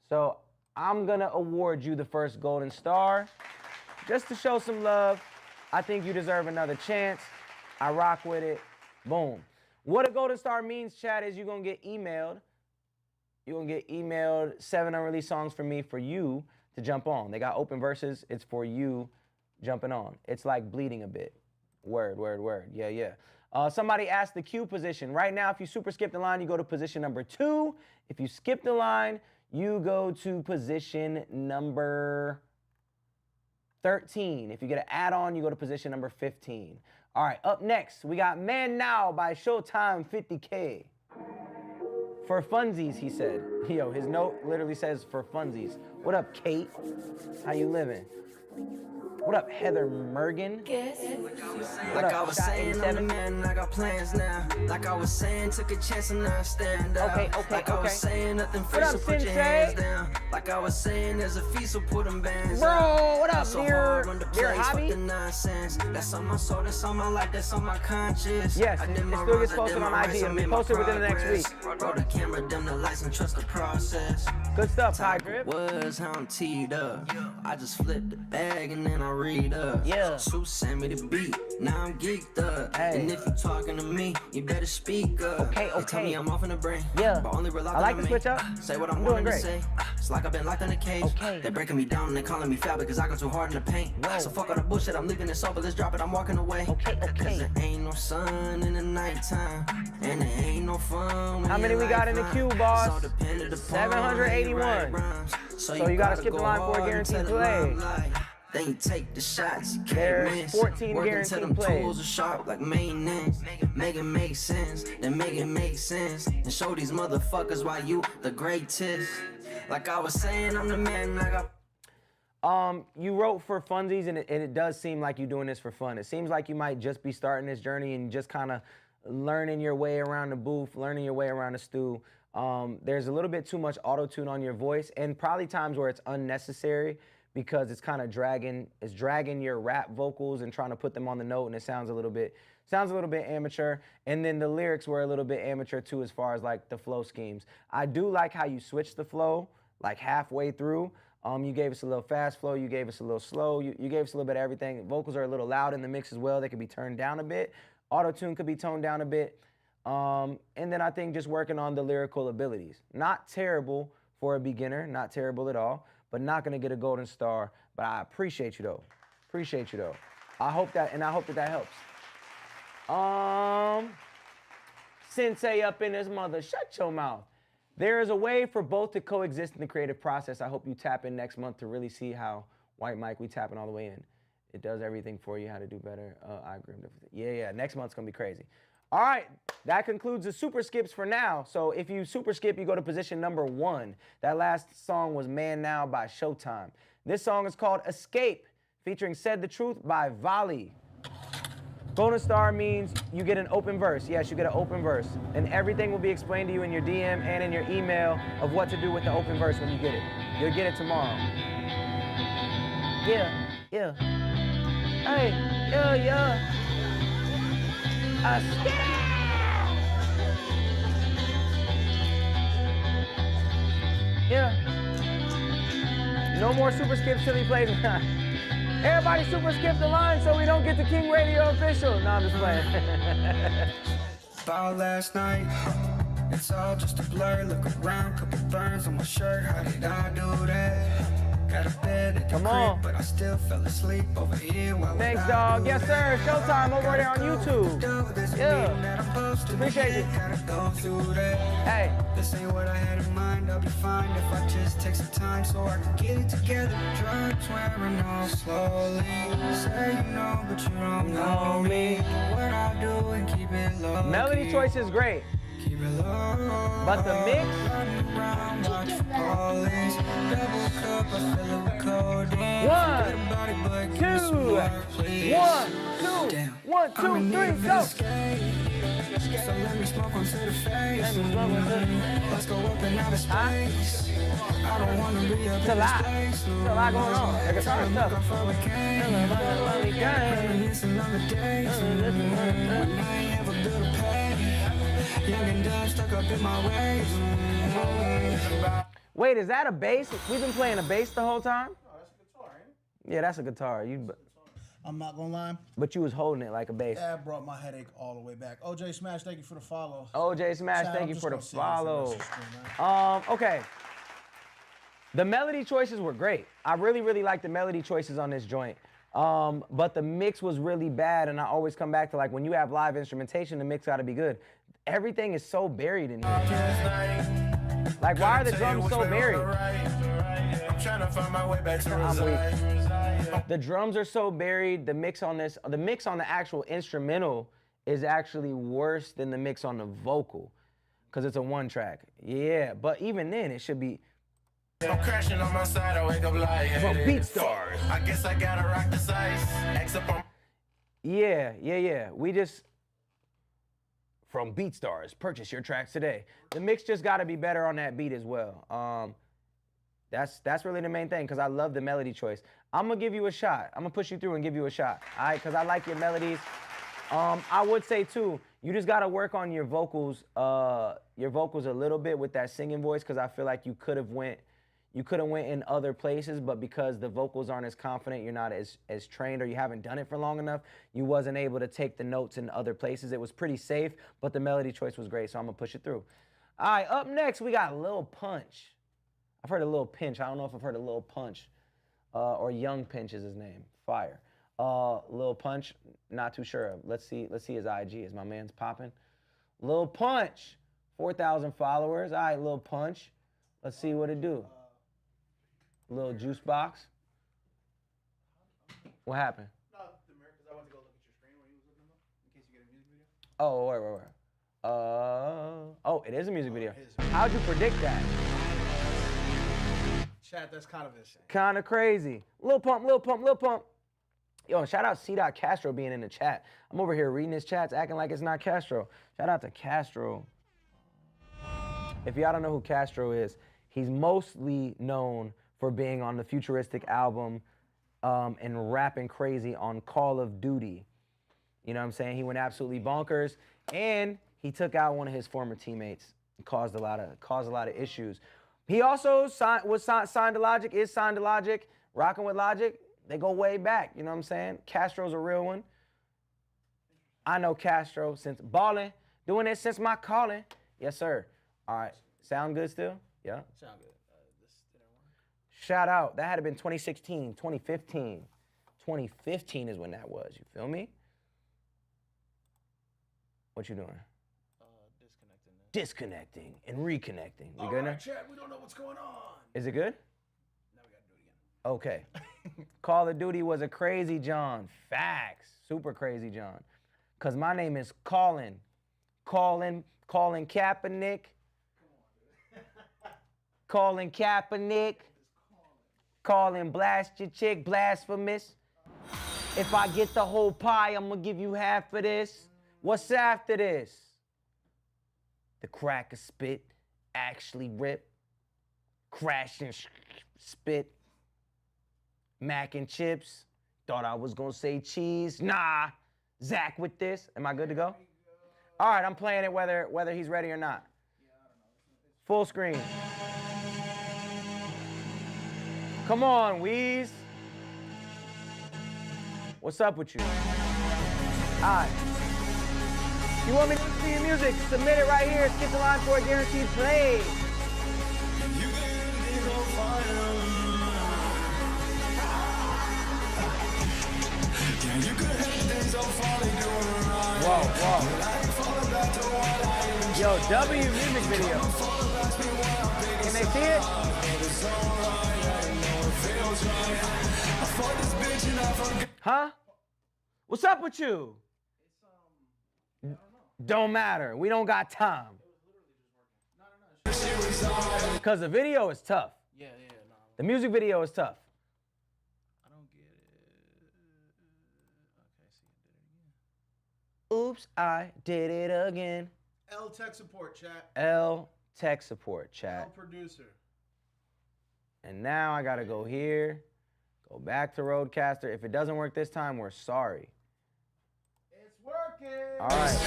so I'm gonna award you the first golden star just to show some love. I think you deserve another chance. I rock with it. Boom. What a golden star means, chat, is you're gonna get emailed. You're gonna get emailed 7 unreleased songs from me for you to jump on. They got open verses. It's for you jumping on. It's like bleeding a bit. Word, word, word. Yeah, yeah. Somebody asked the Q position. Right now, if you super skip the line, you go to position number 2. If you skip the line, you go to position number 13. If you get an add-on, you go to position number 15. All right, up next, we got Man Now by Showtime 50K. For funsies, he said. Yo, his note literally says for funsies. What up, Kate? How you living? What up, Heather Mergen? What Like up, I was Shot saying, I'm the 87? man, I got plans now. Like I was saying, took a chance and now I stand out. Okay, like I was saying, nothing free, What so up, put your Sensei? hands down. Like I was saying, there's a fee, so put them bands Bro, out. what up, So dear- hard, run the dear place, hobby? fuck the nonsense. That's on my soul, that's on my life, that's on my conscience. Yes, I it did my still gets rhymes, I posted did on my IG. race, I It'll be made my posted within the next progress. week. Roll the camera, dim the lights, and trust the process. Good stuff, High Time Grip. was how I'm teed up. I just flipped the bag and then I read up. Yeah. Sue sent me the beat, now I'm geeked up. Hey. And if you talking to me, you better speak up. Okay, They tell okay. me I'm off in the brain. Yeah. But only real I like the switch up. Say what I'm I'm doing wanting to great. say. It's like I've been locked in a cage. Okay. They're breaking me down and they calling me fat because I go too hard in the paint. Whoa. So fuck all the bullshit, I'm leaving this over, let's drop it, I'm walking away. Okay, okay. Cause there ain't no sun in the nighttime. And there ain't no fun when How many your we got in the life queue, rhymes. boss? It's all dependent upon how you 781. write rhymes. So you gotta skip the go line for a hard guaranteed into the play. limelight. Then you take the shots, you can't There's miss. 14 Working guaranteed till them plays. tools are sharp like maintenance. Make it make sense, then make it make sense. And show these motherfuckers why you the greatest. Like I was saying, I'm the man, I got. You wrote for funsies, and it does seem like you're doing this for fun. It seems like you might just be starting this journey and just kind of learning your way around the booth, learning your way around the stew. There's a little bit too much auto-tune on your voice, and probably times where it's unnecessary because it's kind of dragging your rap vocals and trying to put them on the note, and it sounds a little bit amateur. And then the lyrics were a little bit amateur too, as far as like the flow schemes. I do like how you switched the flow like halfway through. You gave us a little fast flow, you gave us a little slow, you gave us a little bit of everything. Vocals are a little loud in the mix as well. They could be turned down a bit. Auto-tune could be toned down a bit. And then I think just working on the lyrical abilities. Not terrible for a beginner, not terrible at all, but not gonna get a golden star. But I appreciate you though. Appreciate you though. I hope that helps. Sensei up in this mother, shut your mouth. There is a way for both to coexist in the creative process. I hope you tap in next month to really see how White Mike, we tapping all the way in. It does everything for you, how to do better. I agree with everything. Yeah, next month's gonna be crazy. All right, that concludes the super skips for now. So if you super skip, you go to position number 1. That last song was Man Now by Showtime. This song is called Escape, featuring Said the Truth by Voli. Golden star means you get an open verse. Yes, you get an open verse. And everything will be explained to you in your DM and in your email of what to do with the open verse when you get it. You'll get it tomorrow. Yeah. Hey, yeah. Yeah. No more super skips till he plays. Everybody super skip the line so we don't get the King Radio official. No, I'm just playing. About last night, it's all just a blur. Look around, couple burns on my shirt. How did I do that? Got a bed at the Come on. crib, but I still fell asleep over here. Thanks, dog. Yes, sir. Showtime over there on YouTube. Yeah. Appreciate you. Hey. This ain't what I had in mind. I'll be fine if I just take some time so I can get it together. Drugs wearing off slowly. Say you know, but you don't know me. What I do and keep it low. Melody choice is great. Keep it low. But the mix. One, two, 1, 2, 1, 2, 3, go. So let me smoke onto the face. Let's go up and out of space. I don't want to be up It's a lot. There's a lot going on. The guitar is tough. Wait, is that a bass? We've been playing a bass the whole time? No, that's a guitar, ain't it? Yeah, that's a guitar. I'm not gonna lie. But you was holding it like a bass. That brought my headache all the way back. OJ Smash, thank you for the follow. OJ Smash, Chad, thank I'm you just for the gonna see you for the follow. rest of the stream, man. Okay. The melody choices were great. I really, really like the melody choices on this joint. But the mix was really bad, and I always come back to, like, when you have live instrumentation, the mix gotta be good. Everything is so buried in here. Like, why are the drums so buried? I'm trying to find my way back to The drums are so buried. The mix on the actual instrumental is actually worse than the mix on the vocal, because it's a one track. Yeah, but even then, it should be. I'm crashing on my side, I wake up like From BeatStars. I guess I gotta rock the size. X up on. Yeah. We just. From BeatStars, purchase your tracks today. The mix just gotta be better on that beat as well. That's really the main thing, because I love the melody choice. I'm gonna give you a shot. I'm gonna push you through and give you a shot, all right? Because I like your melodies. I would say too, you just gotta work on your vocals a little bit with that singing voice, because I feel like you could have went in other places, but because the vocals aren't as confident, you're not as trained, or you haven't done it for long enough, you wasn't able to take the notes in other places. It was pretty safe, but the melody choice was great, so I'm gonna push it through. All right, up next, we got Lil Punch. I've heard of Lil Pinch. I don't know if I've heard of Lil Punch, or Young Pinch is his name. Fire. Lil Punch, not too sure. Let's see his IG. Is my man's popping? Lil Punch, 4,000 followers. All right, Lil Punch. Let's see what it do. Little juice box. What happened? No, because I went to go look at your screen when you was looking at them, in case you get a music video. Oh, wait. Oh, it is a music video. How'd you predict that? Chat, that's kind of insane. Kind of crazy. Lil Pump. Yo, shout out C. Castro being in the chat. I'm over here reading his chats, acting like it's not Castro. Shout out to Castro. If y'all don't know who Castro is, he's mostly known for being on the Futuristic album and rapping crazy on Call of Duty. You know what I'm saying? He went absolutely bonkers, and he took out one of his former teammates and caused a lot of issues. He also signed to Logic, is signed to Logic, rocking with Logic. They go way back, you know what I'm saying? Castro's a real one. I know Castro since ballin', doing it since my calling. Yes, sir. All right, sound good still? Yeah? Sound good. Shout out, that had been 2016, 2015. 2015 is when that was, you feel me? What you doing? Disconnecting and reconnecting. We good now? Chat, we don't know what's going on. Is it good? Now we gotta do it again. Okay. Call of Duty was a crazy John. Facts. Super crazy John. Cause my name is Colin Kaepernick. Colin Kaepernick. Colin blast your chick, blasphemous. If I get the whole pie, I'm gonna give you half of this. What's after this? The cracker spit, actually rip, crash and spit. Mac and chips, thought I was gonna say cheese. Nah, Zach with this. Am I good to go? All right, I'm playing it whether he's ready or not. Full screen. Come on, Weez. What's up with you? All right. You want me to listen to your music? Submit it right here. Skip the line for a guaranteed play. Whoa, whoa. Yo, W music video. Can they see it? Huh? What's up with you? Don't matter. We don't got time. Because the video is tough. Yeah. No. The music video is tough. I don't get it. Okay, see, I did it again. Oops, I did it again. L tech support chat. L tech support chat. L producer. And now I gotta go here, go back to Roadcaster. If it doesn't work this time, we're sorry. It's working. All right.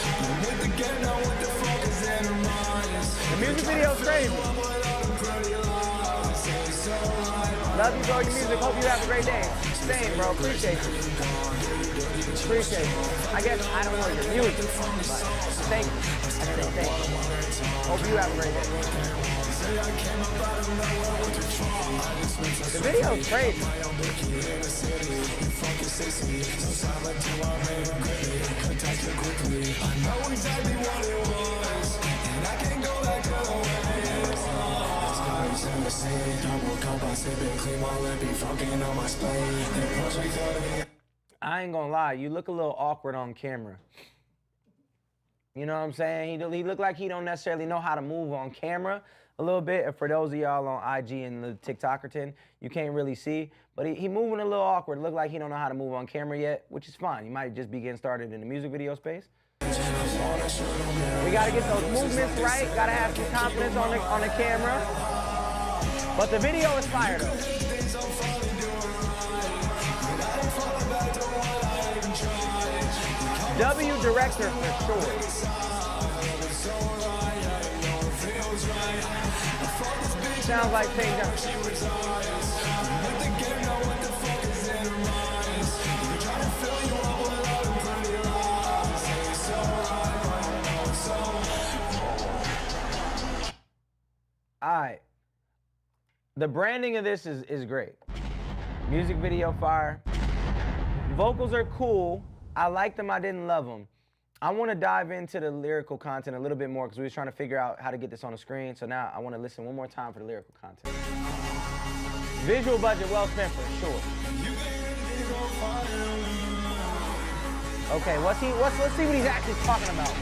The music video's crazy. Love you, bro. Your music. Hope you have a great day. Same, bro. Appreciate you. Appreciate you. I guess I don't know your music, but thank you. I say thank you. Hope you have a great day. The video's crazy. I ain't gonna lie, you look a little awkward on camera. You know what I'm saying? He look like he don't necessarily know how to move on camera a little bit. And for those of y'all on IG and the TikTokerton, you can't really see, but he moving a little awkward. Look like he don't know how to move on camera yet, which is fine. He might just be getting started in the music video space. We gotta get those movements right. Gotta have some confidence on the camera. But the video is fire though. W director for sure. Sounds like St. John. All right. The branding of this is great. Music video fire. Vocals are cool. I liked them, I didn't love them. I want to dive into the lyrical content a little bit more because we was trying to figure out how to get this on the screen. So now I want to listen one more time for the lyrical content. Visual budget well spent for sure. Okay, let's see what he's actually talking about.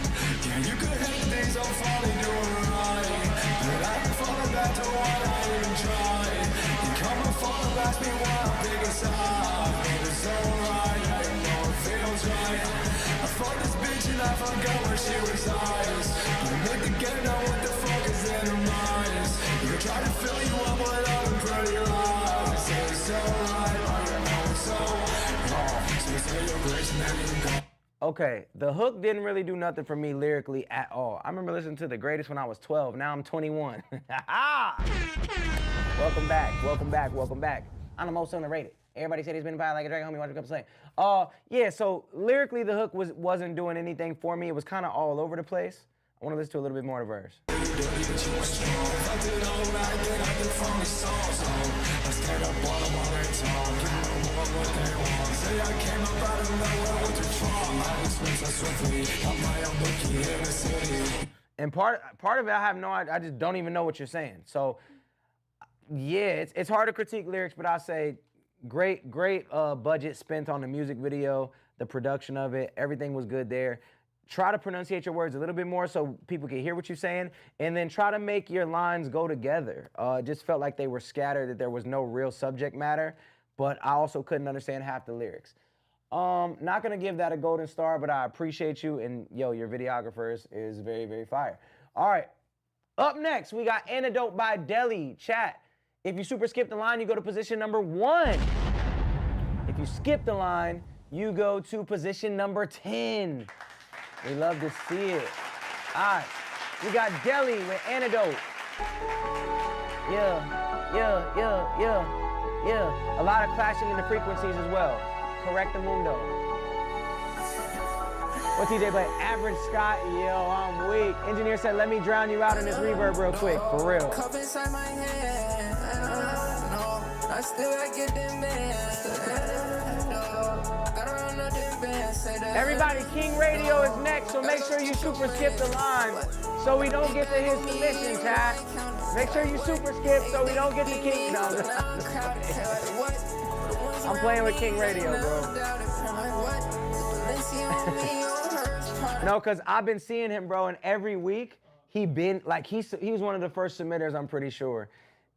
Okay, the hook didn't really do nothing for me lyrically at all. I remember listening to The Greatest when I was 12. Now I'm 21. Welcome back, welcome back, welcome back. I'm the most underrated. Everybody said he's been by like a dragon, homie, watch a couple saying. Yeah, so lyrically the hook wasn't doing anything for me. It was kind of all over the place. I want to listen to a little bit more of the verse. And part of it, I have no idea. I just don't even know what you're saying. So, yeah, it's hard to critique lyrics, but I say great budget spent on the music video, the production of it, everything was good there. Try to pronunciate your words a little bit more so people can hear what you're saying, and then try to make your lines go together. It just felt like they were scattered, that there was no real subject matter, but I also couldn't understand half the lyrics. Not gonna give that a golden star, but I appreciate you, and yo, your videographer is very, very fire. All right, up next, we got Antidote by Deli. Chat, if you super skip the line, you go to position number 1. If you skip the line, you go to position number 10. We love to see it. All right, we got Deli with Antidote. Yeah. A lot of clashing in the frequencies as well. Correct the mundo. What TJ play? Average Scott. Yo, I'm weak. Engineer said, let me drown you out in this reverb real quick. For real. Cup inside my hand. I still gotta get them bands. Gotta run Everybody, King Radio is next, so make sure you super skip the line so we don't get to his submission, chat. Make sure you super skip so we don't get to King. No, I'm playing with King Radio, bro. No, because I've been seeing him, bro, and every week he was one of the first submitters, I'm pretty sure.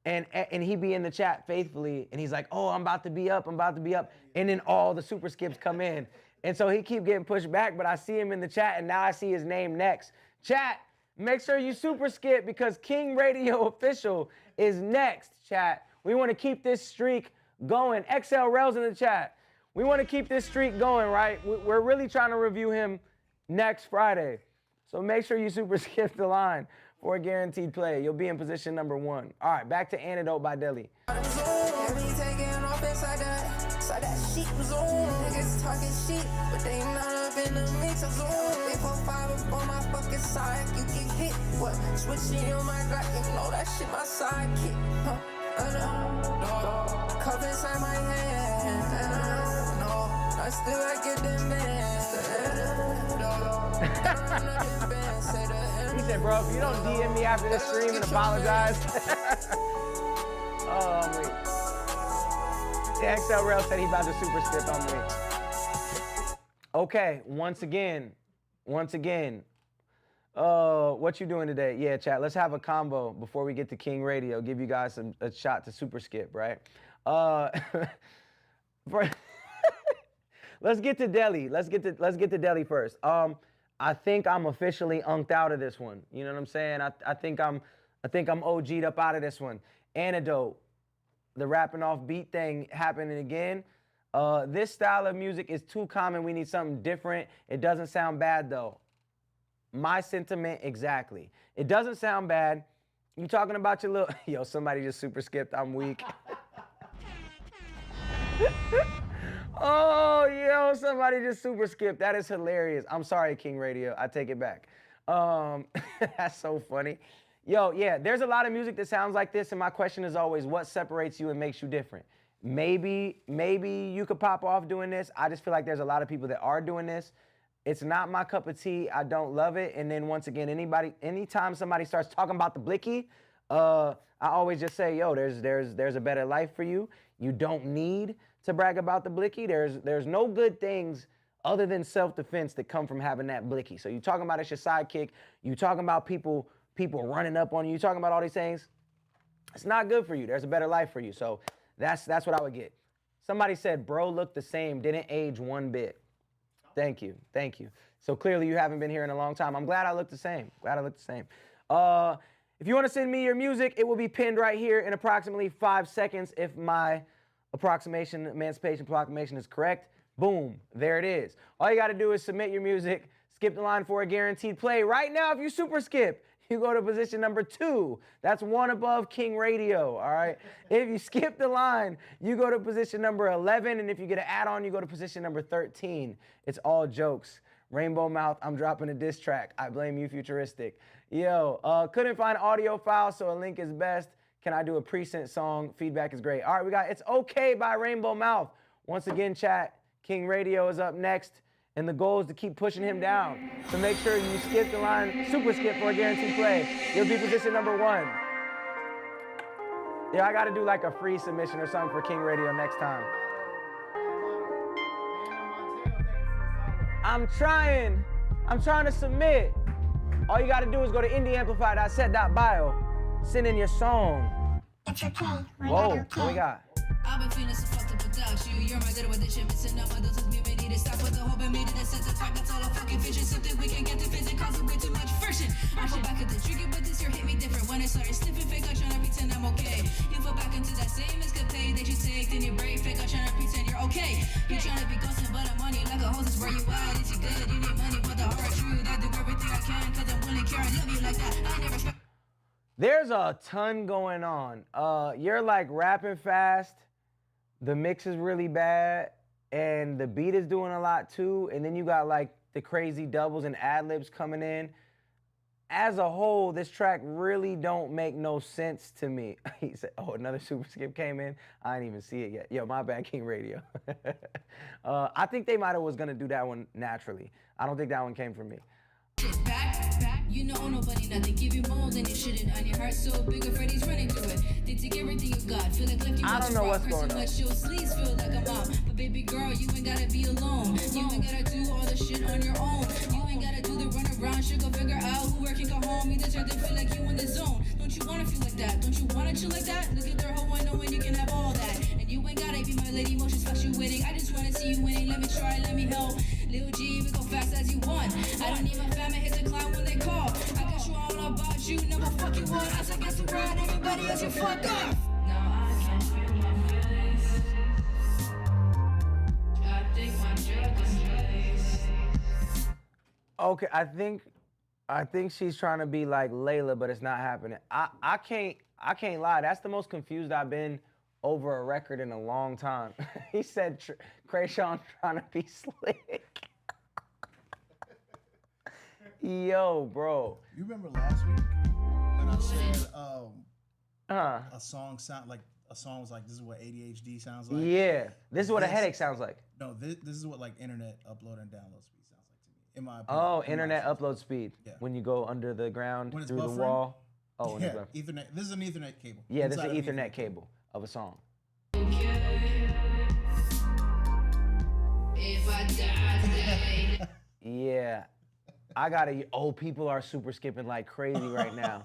And he be in the chat faithfully, and he's like, oh, I'm about to be up. And then all the super skips come in. And so he keep getting pushed back, but I see him in the chat, and now I see his name next. Chat, make sure you super skip because King Radio Official is next, chat. We want to keep this streak going. XL Rails in the chat. We want to keep this streak going, right? We're really trying to review him next Friday. So make sure you super skip the line for a guaranteed play. You'll be in position number 1. All right, back to Antidote by Deli. He said, bro, if you don't DM me after this stream and apologize. Oh, I'm weak. The XL Rail said he about to super skip. I'm weak. Okay, once again. What you doing today? Yeah, chat, let's have a combo before we get to King Radio. Give you guys a shot to super skip, right? Let's get to Deli. Let's get to Deli first. I think I'm officially unked out of this one. You know what I'm saying? I think I'm OG'd up out of this one. Antidote, the rapping off beat thing happening again. This style of music is too common. We need something different. It doesn't sound bad though. My sentiment exactly. It doesn't sound bad. You talking about your little, yo, somebody just super skipped. I'm weak. Oh, yo, somebody just super skipped. That is hilarious. I'm sorry, King Radio. I take it back. That's so funny. Yo, yeah, there's a lot of music that sounds like this, and my question is always, what separates you and makes you different? Maybe you could pop off doing this. I just feel like there's a lot of people that are doing this. It's not my cup of tea. I don't love it. And then once again, anytime somebody starts talking about the blicky, I always just say, yo, there's a better life for you. You don't need to brag about the blicky. There's no good things other than self-defense that come from having that blicky. So you talking about it's your sidekick. You talking about people running up on you. You talking about all these things. It's not good for you. There's a better life for you. So that's what I would get. Somebody said, bro looked the same, didn't age one bit. Thank you. So clearly you haven't been here in a long time. I'm glad I look the same. If you want to send me your music, it will be pinned right here in approximately 5 seconds if my Emancipation Proclamation is correct. Boom, there it is. All you got to do is submit your music, skip the line for a guaranteed play. Right now, if you super skip, you go to position number 2. That's one above King Radio, all right? If you skip the line, you go to position number 11, and if you get an add-on, you go to position number 13. It's all jokes. Rainbow Mouth, I'm dropping a diss track. I blame you, Futuristic. Yo, couldn't find audio file, so a link is best. Can I do a pre-sent song? Feedback is great. All right, we got It's Okay by Rainbow Mouth. Once again, chat, King Radio is up next. And the goal is to keep pushing him down. So make sure you skip the line, super skip for a guaranteed play. You'll be position number 1. Yeah, I gotta do like a free submission or something for King Radio next time. I'm trying to submit. All you gotta do is go to indieamplify.set.bio. Send in your song. It's okay. Whoa, what we got? I've been feeling so fucked up without you. You're my good with the ship. It's enough. My doses be ready to stop with the hope and me to the sense of talk. That's all a fucking vision. Something we can get to visit. Causing way too much friction. I fall back at the trigger, but this year hit me different. When I started sniffing fake, I'm trying to pretend I'm okay. You fall back into that same escapade that you take. Then you break fake, I'm trying to pretend you're okay. You trying to be ghosting, but I'm on you like a hose. That's where you at. Is you good? You need money, but the heart true. I do everything I can, cause I'm willing, care. I love you like that. I never expect. There's a ton going on. You're like rapping fast. The mix is really bad, and the beat is doing a lot too, and then you got like the crazy doubles and ad-libs coming in. as a whole, this track really don't make no sense to me. He said, oh, another super skip came in. I didn't even see it yet. Yo, my bad, King Radio. I think they might have was gonna do that one naturally. I don't think that one came from me. Back, you know nobody nothing. Give you more than you shouldn't. On your heart so big, Freddy's running through it. They take everything you got. Feel like left you I don't know what's going on. Your sleeves feel like a mom. But baby girl, you ain't gotta be alone. You ain't gotta do all the shit on your own. You ain't gotta do the run around. Should go figure out who working go home. You deserve to feel like you in the zone. Don't you wanna feel like that? Don't you wanna chill like that? Look at their whole window and you can have all that. And you ain't gotta be my lady, emotions fluctuating. I just wanna see you winning. Let me try, let me help. Lil G, we go fast as you want. I don't need my family, hit the clown when they call. I got you all about you, never fuck you on. As I get to ride, everybody else you fucked off. Now I can't feel my feelings. I think my drug is laced. Okay, I think she's trying to be like Layla, but it's not happening. I can't lie. That's the most confused I've been over a record in a long time. He said Krayshawn trying to be slick. Yo, bro. You remember last week when I said a song was like, this is what ADHD sounds like? Yeah. This is what a headache sounds like. No, this is what like internet upload and download speed sounds like to me. In my opinion. Oh, internet upload speed. Yeah. When you go under the ground, when it's through buffering? the wall. Oh, yeah, Ethernet. This is an Ethernet cable. Yeah, this is an Ethernet cable of a song. If I die today. Yeah. People are super skipping like crazy right now.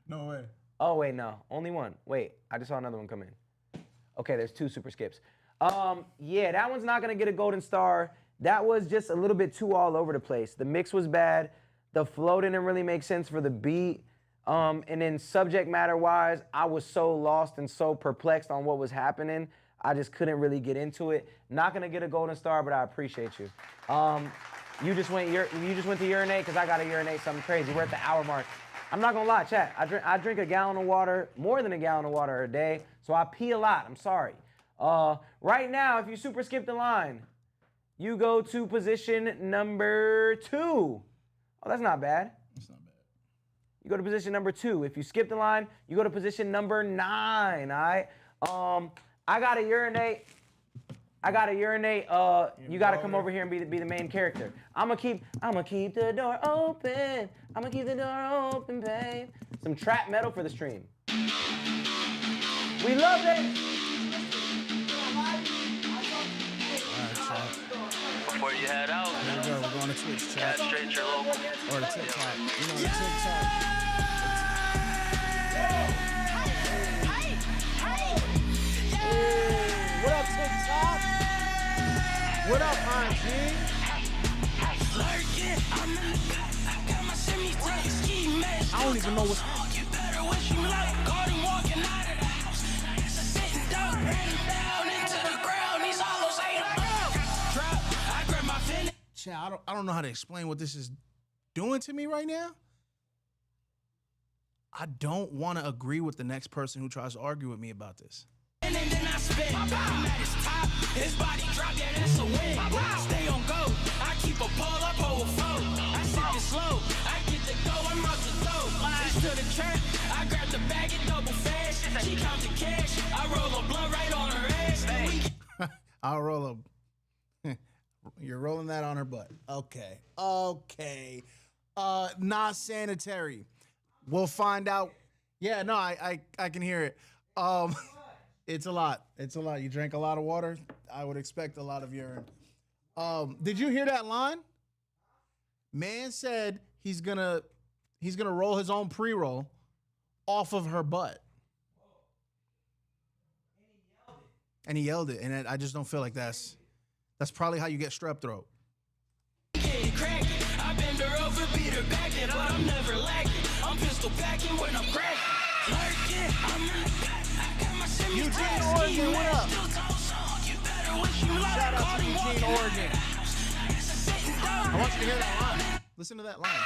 No way. Oh, wait, no. Only one. Wait, I just saw another one come in. Okay, there's two super skips. Yeah, that one's not going to get a golden star. That was just a little bit too all over the place. The mix was bad. The flow didn't really make sense for the beat. And then subject matter-wise, I was so lost and so perplexed on what was happening. I just couldn't really get into it. Not going to get a golden star, but I appreciate you. You just went to urinate because I got to urinate something crazy. We're at the hour mark. I'm not gonna lie, chat. I drink a gallon of water, more than a gallon of water a day, so I pee a lot. I'm sorry. Right now, if you super skip the line, you go to position number 2. Oh, that's not bad. That's not bad. You go to position number 2. If you skip the line, you go to position number 9. All right. I gotta urinate. You gotta come over here and be the main character. I'ma keep the door open. I'ma keep the door open, babe. Some trap metal for the stream. We love it. Before you head out, here we go. We're going to Twitch, chat. Straight your local. Or the TikTok. You know, the TikTok. What up, TikTok? What up, Hi-Cheu? I don't even know what's Chat, I don't know how to explain what this is doing to me right now. I don't want to agree with the next person who tries to argue with me about this. And then I spin. I'm at his top. His body drop, yeah, that's a win. Stay on go. I keep a pull up, hold flow. I sip it slow. I get the go, I'm out the dough. It's to the trap. I grab the bag and double fast. She count the cash. I roll a blunt right on her ass. I'll roll a. You're rolling that on her butt. Okay. Okay. Not sanitary. We'll find out. Yeah, no, I can hear it. It's a lot. It's a lot. You drank a lot of water. I would expect a lot of urine. Did you hear that line? Man said he's gonna roll his own pre-roll off of her butt. And he yelled it. And I just don't feel like that's probably how you get strep throat. I bend her over, beat her back, but I'm never lacking. I'm pistol packing when I'm cracking. Eugene, Oregon, what up? Shout out to Eugene, Oregon. I want you to hear that line. Listen to that line.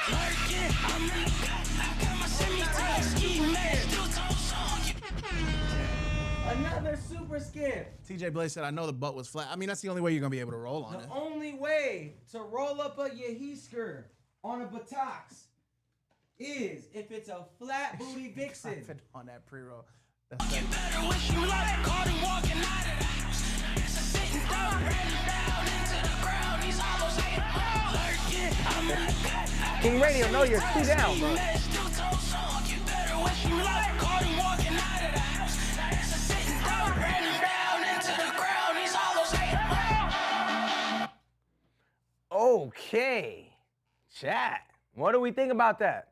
Another super skip. TJ Blaze said, I know the butt was flat. I mean, that's the only way you're going to be able to roll on it. The only way to roll up a Yehisker on a buttocks is if it's a flat booty vixen. On that pre-roll. You better wish you luck, caught him walking out of the house. It's a sitting down, running down into the ground. He's almost like lurking. I'm in the cut. King Radio, no, you're 2 down, bro. You better wish you luck, caught him walking out of the house. It's a sitting down, running down into the ground. He's almost like Okay, chat. What do we think about that?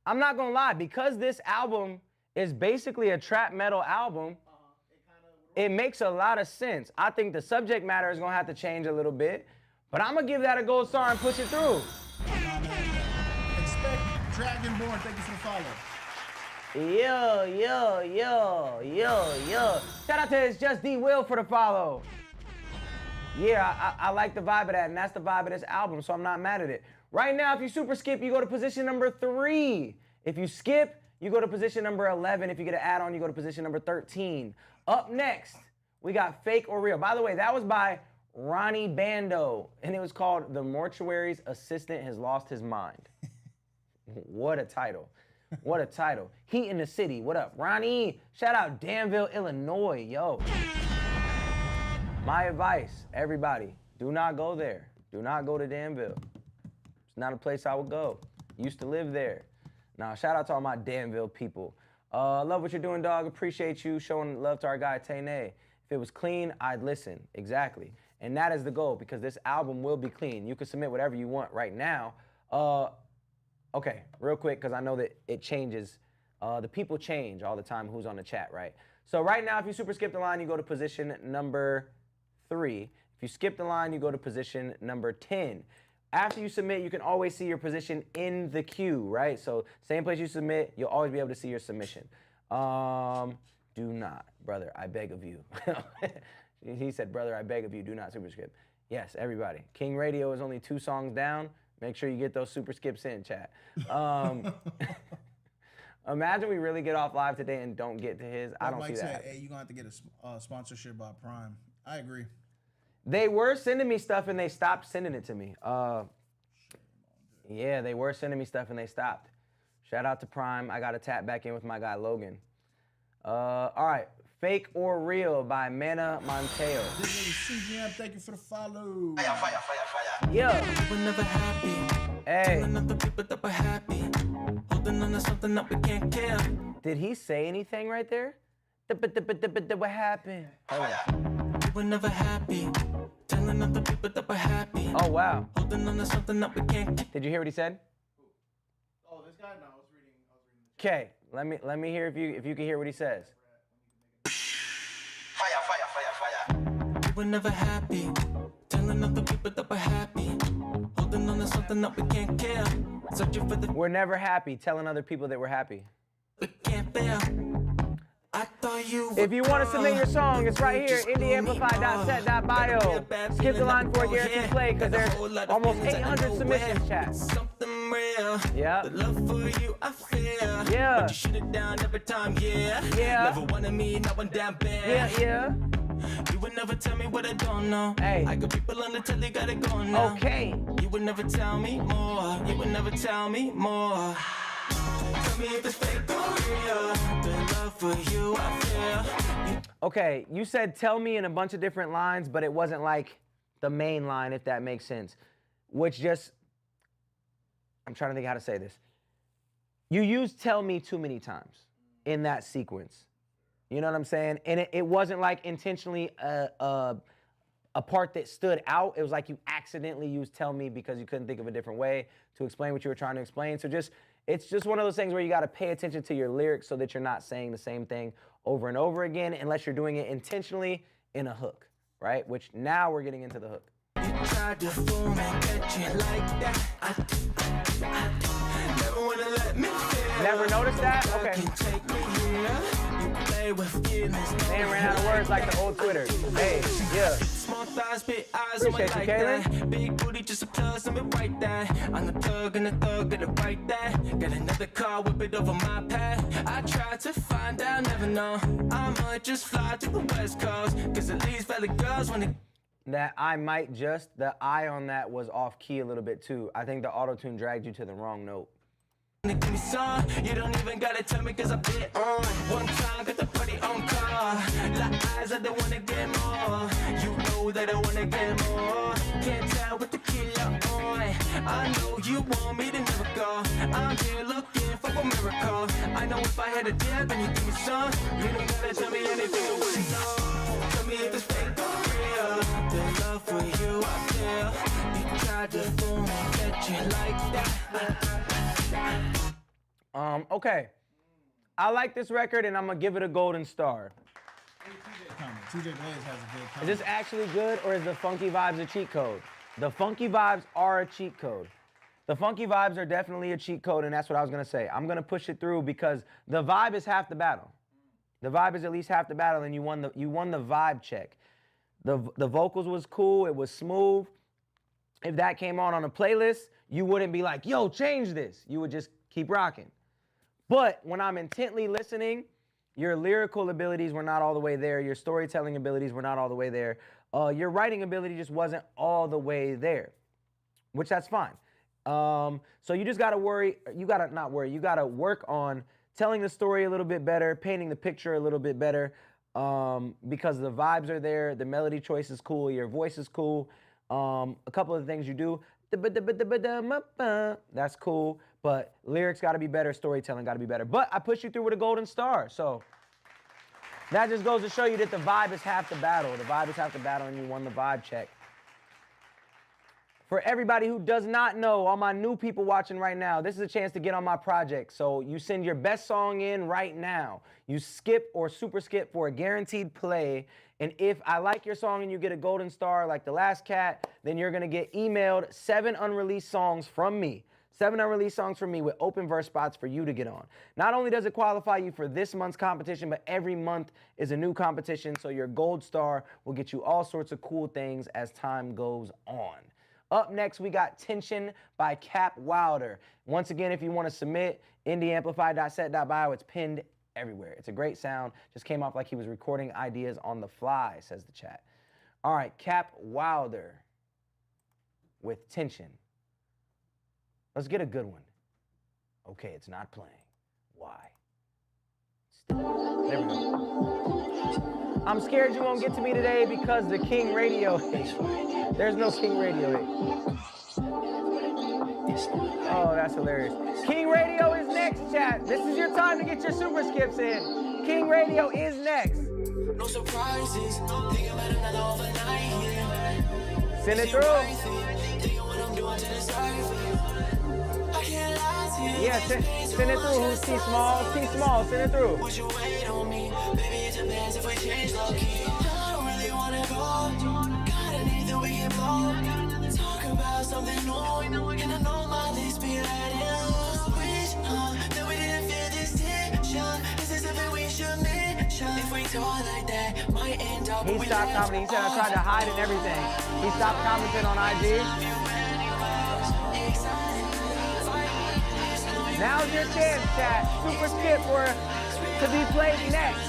I'm not gonna lie, because this album is basically a trap metal album, it makes a lot of sense. I think the subject matter is gonna have to change a little bit, but I'm gonna give that a gold star and push it through. Expect Dragonborn, thank you for the follow. Yo. Shout out to It's Just D Will for the follow. Yeah, I like the vibe of that, and that's the vibe of this album, so I'm not mad at it. Right now, if you super skip, you go to position number 3. If you skip, you go to position number 11. If you get an add-on, you go to position number 13. Up next, we got Fake or Real. By the way, that was by Ronnie Bando, and it was called The Mortuary's Assistant Has Lost His Mind. What a title. What a title. Heat in the City. What up, Ronnie? Shout out Danville, Illinois. Yo. My advice, everybody, do not go there. Do not go to Danville. It's not a place I would go. Used to live there. Now, shout out to all my Danville people. Love what you're doing, dog. Appreciate you showing love to our guy, Tane. If it was clean, I'd listen. Exactly. And that is the goal, because this album will be clean. You can submit whatever you want right now. Okay, real quick, because I know that it changes. The people change all the time who's on the chat, right? So right now, if you super skip the line, you go to position number 3. If you skip the line, you go to position number 10. After you submit, you can always see your position in the queue, right? So same place you submit, you'll always be able to see your submission. Do not, brother, I beg of you. He said, brother, I beg of you, do not super skip. Yes, everybody. King Radio is only 2 songs down. Make sure you get those super skips in, chat. Imagine we really get off live today and don't get to his. I don't see that. Hey, you're going to have to get a sponsorship by Prime. I agree. They were sending me stuff and they stopped sending it to me. Yeah, they were sending me stuff and they stopped. Shout out to Prime. I got to tap back in with my guy Logan. All right, Fake or Real by Mana Monteo. This is CGM. Thank you for the follow. Fire. Yeah. we're never happy. Hey. Telling other people that we're happy. Holding on to something that we can't kill. Did he say anything right there? What happened? We're never happy. Telling other people that we're happy. Oh, wow. Holding on to something that we can't keep. Did you hear what he said? Oh, this guy? No, I was reading. Okay, let me hear if you can hear what he says. Fire. We're never happy. Telling other people that we're happy. Holding on to something that we can't kill. Searching for the We're never happy telling other people that we're happy. we can't fail. I thought you If you want to submit your song, it's right here, indieamplify.set.bio. Skip the line for a guaranteed play, because there's almost 800 submissions, chat. Something real. Yeah. The love for you I feel. Yeah. But you shoot it down every time, yeah. Yeah. Never wanted me, now I'm down bad. Yeah. You would never tell me what I don't know. Hey. I got people on the telly, gotta go now. Okay. You would never tell me more. You would never tell me more. Tell me if it's fake or real. The love for you I feel. Okay, you said tell me in a bunch of different lines, but it wasn't like the main line, if that makes sense. Which just, I'm trying to think how to say this. You used tell me too many times in that sequence. You know what I'm saying? And it wasn't like intentionally a part that stood out. It was like you accidentally used tell me because you couldn't think of a different way to explain what you were trying to explain. So it's just one of those things where you got to pay attention to your lyrics so that you're not saying the same thing over and over again, unless you're doing it intentionally in a hook, right? Which now we're getting into the hook. You tried to fool me, catch you like that. I never wanna let me feel. Never noticed that? Okay. Man ran out of words like the old Twitter. Hey, yeah. Small thighs, big eyes, Appreciate you, Kaylin. that. Big booty, just a plus, let me write that. I'm the thug and the thug, gotta write that. Got another car, whip it over my path. I tried to find out, never know. I might just fly to the West Coast, cause at least valley girls wanna. That I might just, the I on that was off key a little bit too. I think the auto-tune dragged you to the wrong note. Give me some, you don't even gotta tell me cause I've been on. One time, got the party on call. Like eyes, I don't wanna get more. You know that I wanna get more. Can't tell what the killer on. I know you want me to never go. I'm here looking for a miracle. I know if I had a dip and you give me some, you don't gotta tell me anything I wanna know. Tell me if it's fake or real. The love for you I feel. You tried to fool me, catch it like that. Okay. I like this record and I'm gonna give it a golden star. TJ Blaze has a good comment. Is this actually good or is the funky vibes a cheat code? The funky vibes are a cheat code. The funky vibes are definitely a cheat code, and that's what I was gonna say. I'm gonna push it through because the vibe is half the battle. The vibe is at least half the battle, and you won the vibe check. The vocals was cool, it was smooth. If that came on a playlist, you wouldn't be like, yo, change this. You would just keep rocking. But when I'm intently listening, your lyrical abilities were not all the way there. Your storytelling abilities were not all the way there. Your writing ability just wasn't all the way there, which that's fine. So you just gotta you gotta work on telling the story a little bit better, painting the picture a little bit better, because the vibes are there, the melody choice is cool, your voice is cool. A couple of the things you do, that's cool, but lyrics gotta be better, storytelling gotta be better. But I pushed you through with a golden star, so that just goes to show you that the vibe is half the battle. The vibe is half the battle, and you won the vibe check. For everybody who does not know, all my new people watching right now, this is a chance to get on my project. So you send your best song in right now. You skip or super skip for a guaranteed play. And if I like your song and you get a golden star like the last cat, then you're gonna get emailed 7 unreleased songs from me. 7 unreleased songs from me with open verse spots for you to get on. Not only does it qualify you for this month's competition, but every month is a new competition, so your gold star will get you all sorts of cool things as time goes on. Up next, we got Tension by Cap Wilder. Once again, if you want to submit, indieamplify.set.bio, it's pinned everywhere. It's a great sound. Just came off like he was recording ideas on the fly, says the chat. All right, Cap Wilder with Tension. Let's get a good one. Okay, it's not playing. Why? Still. There we go. I'm scared you won't get to me today because the King Radio hit. There's no King Radio hit. Oh, that's hilarious. King Radio is next, chat. This is your time to get your super skips in. King Radio is next. No surprises. Think about another overnight, yeah. Send it through. Yeah, send it through. Who's T-Small? T-Small, send it through. Would you wait on me? Maybe it depends if we change low-key. I don't really wanna go. Got anything we can blow. Talk about something new. And I know my lips be letting loose. Wish that we didn't feel this tension. Is this something we should mention? If we talk like that, might end up. He stopped commenting. He said I tried to hide and everything. He stopped commenting on IG. Now's your chance, chat. Super skip or to be played next.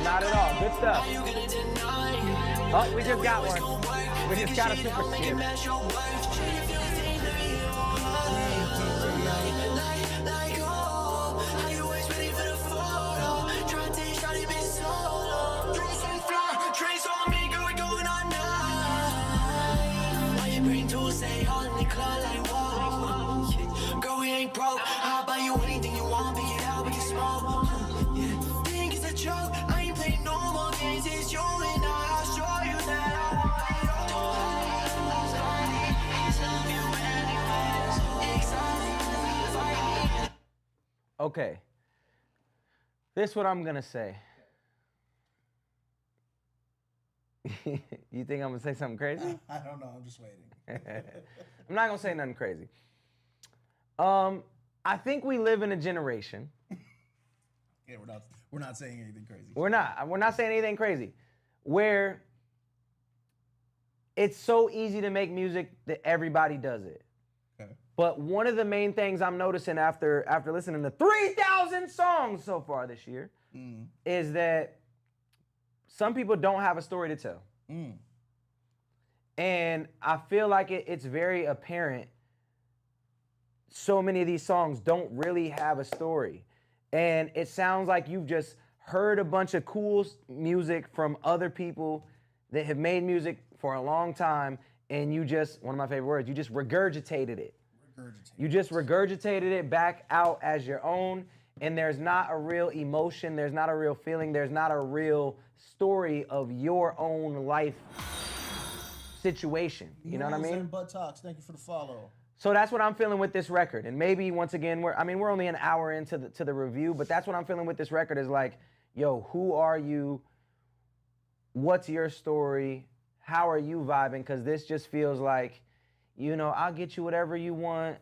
Not at all. Good stuff. Oh, we just got one. We just got a super skip. Girl, we ain't broke. I'll buy you anything you want, pick it out, we can smoke. Yeah. Think it's a joke. I ain't playing no more games. It's you and I'll show you that I want it all. Okay. This is what I'm gonna say. You think I'm gonna say something crazy? I don't know. I'm just waiting. I'm not gonna say nothing crazy. I think we live in a generation. Yeah, we're not saying anything crazy. We're not saying anything crazy. Where it's so easy to make music that everybody does it. Okay. But one of the main things I'm noticing after listening to 3,000 songs so far this year is that some people don't have a story to tell. And I feel like it's very apparent so many of these songs don't really have a story. And it sounds like you've just heard a bunch of cool music from other people that have made music for a long time, and you just, one of my favorite words, you just regurgitated it. You just regurgitated it back out as your own, and there's not a real emotion, there's not a real feeling, there's not a real story of your own life situation. You know what I mean? Butt Talks, thank you for the follow. So that's what I'm feeling with this record. And maybe once again, we're only an hour into the review, but that's what I'm feeling with this record is like, yo, who are you? What's your story? How are you vibing? Because this just feels like, you know, I'll get you whatever you want.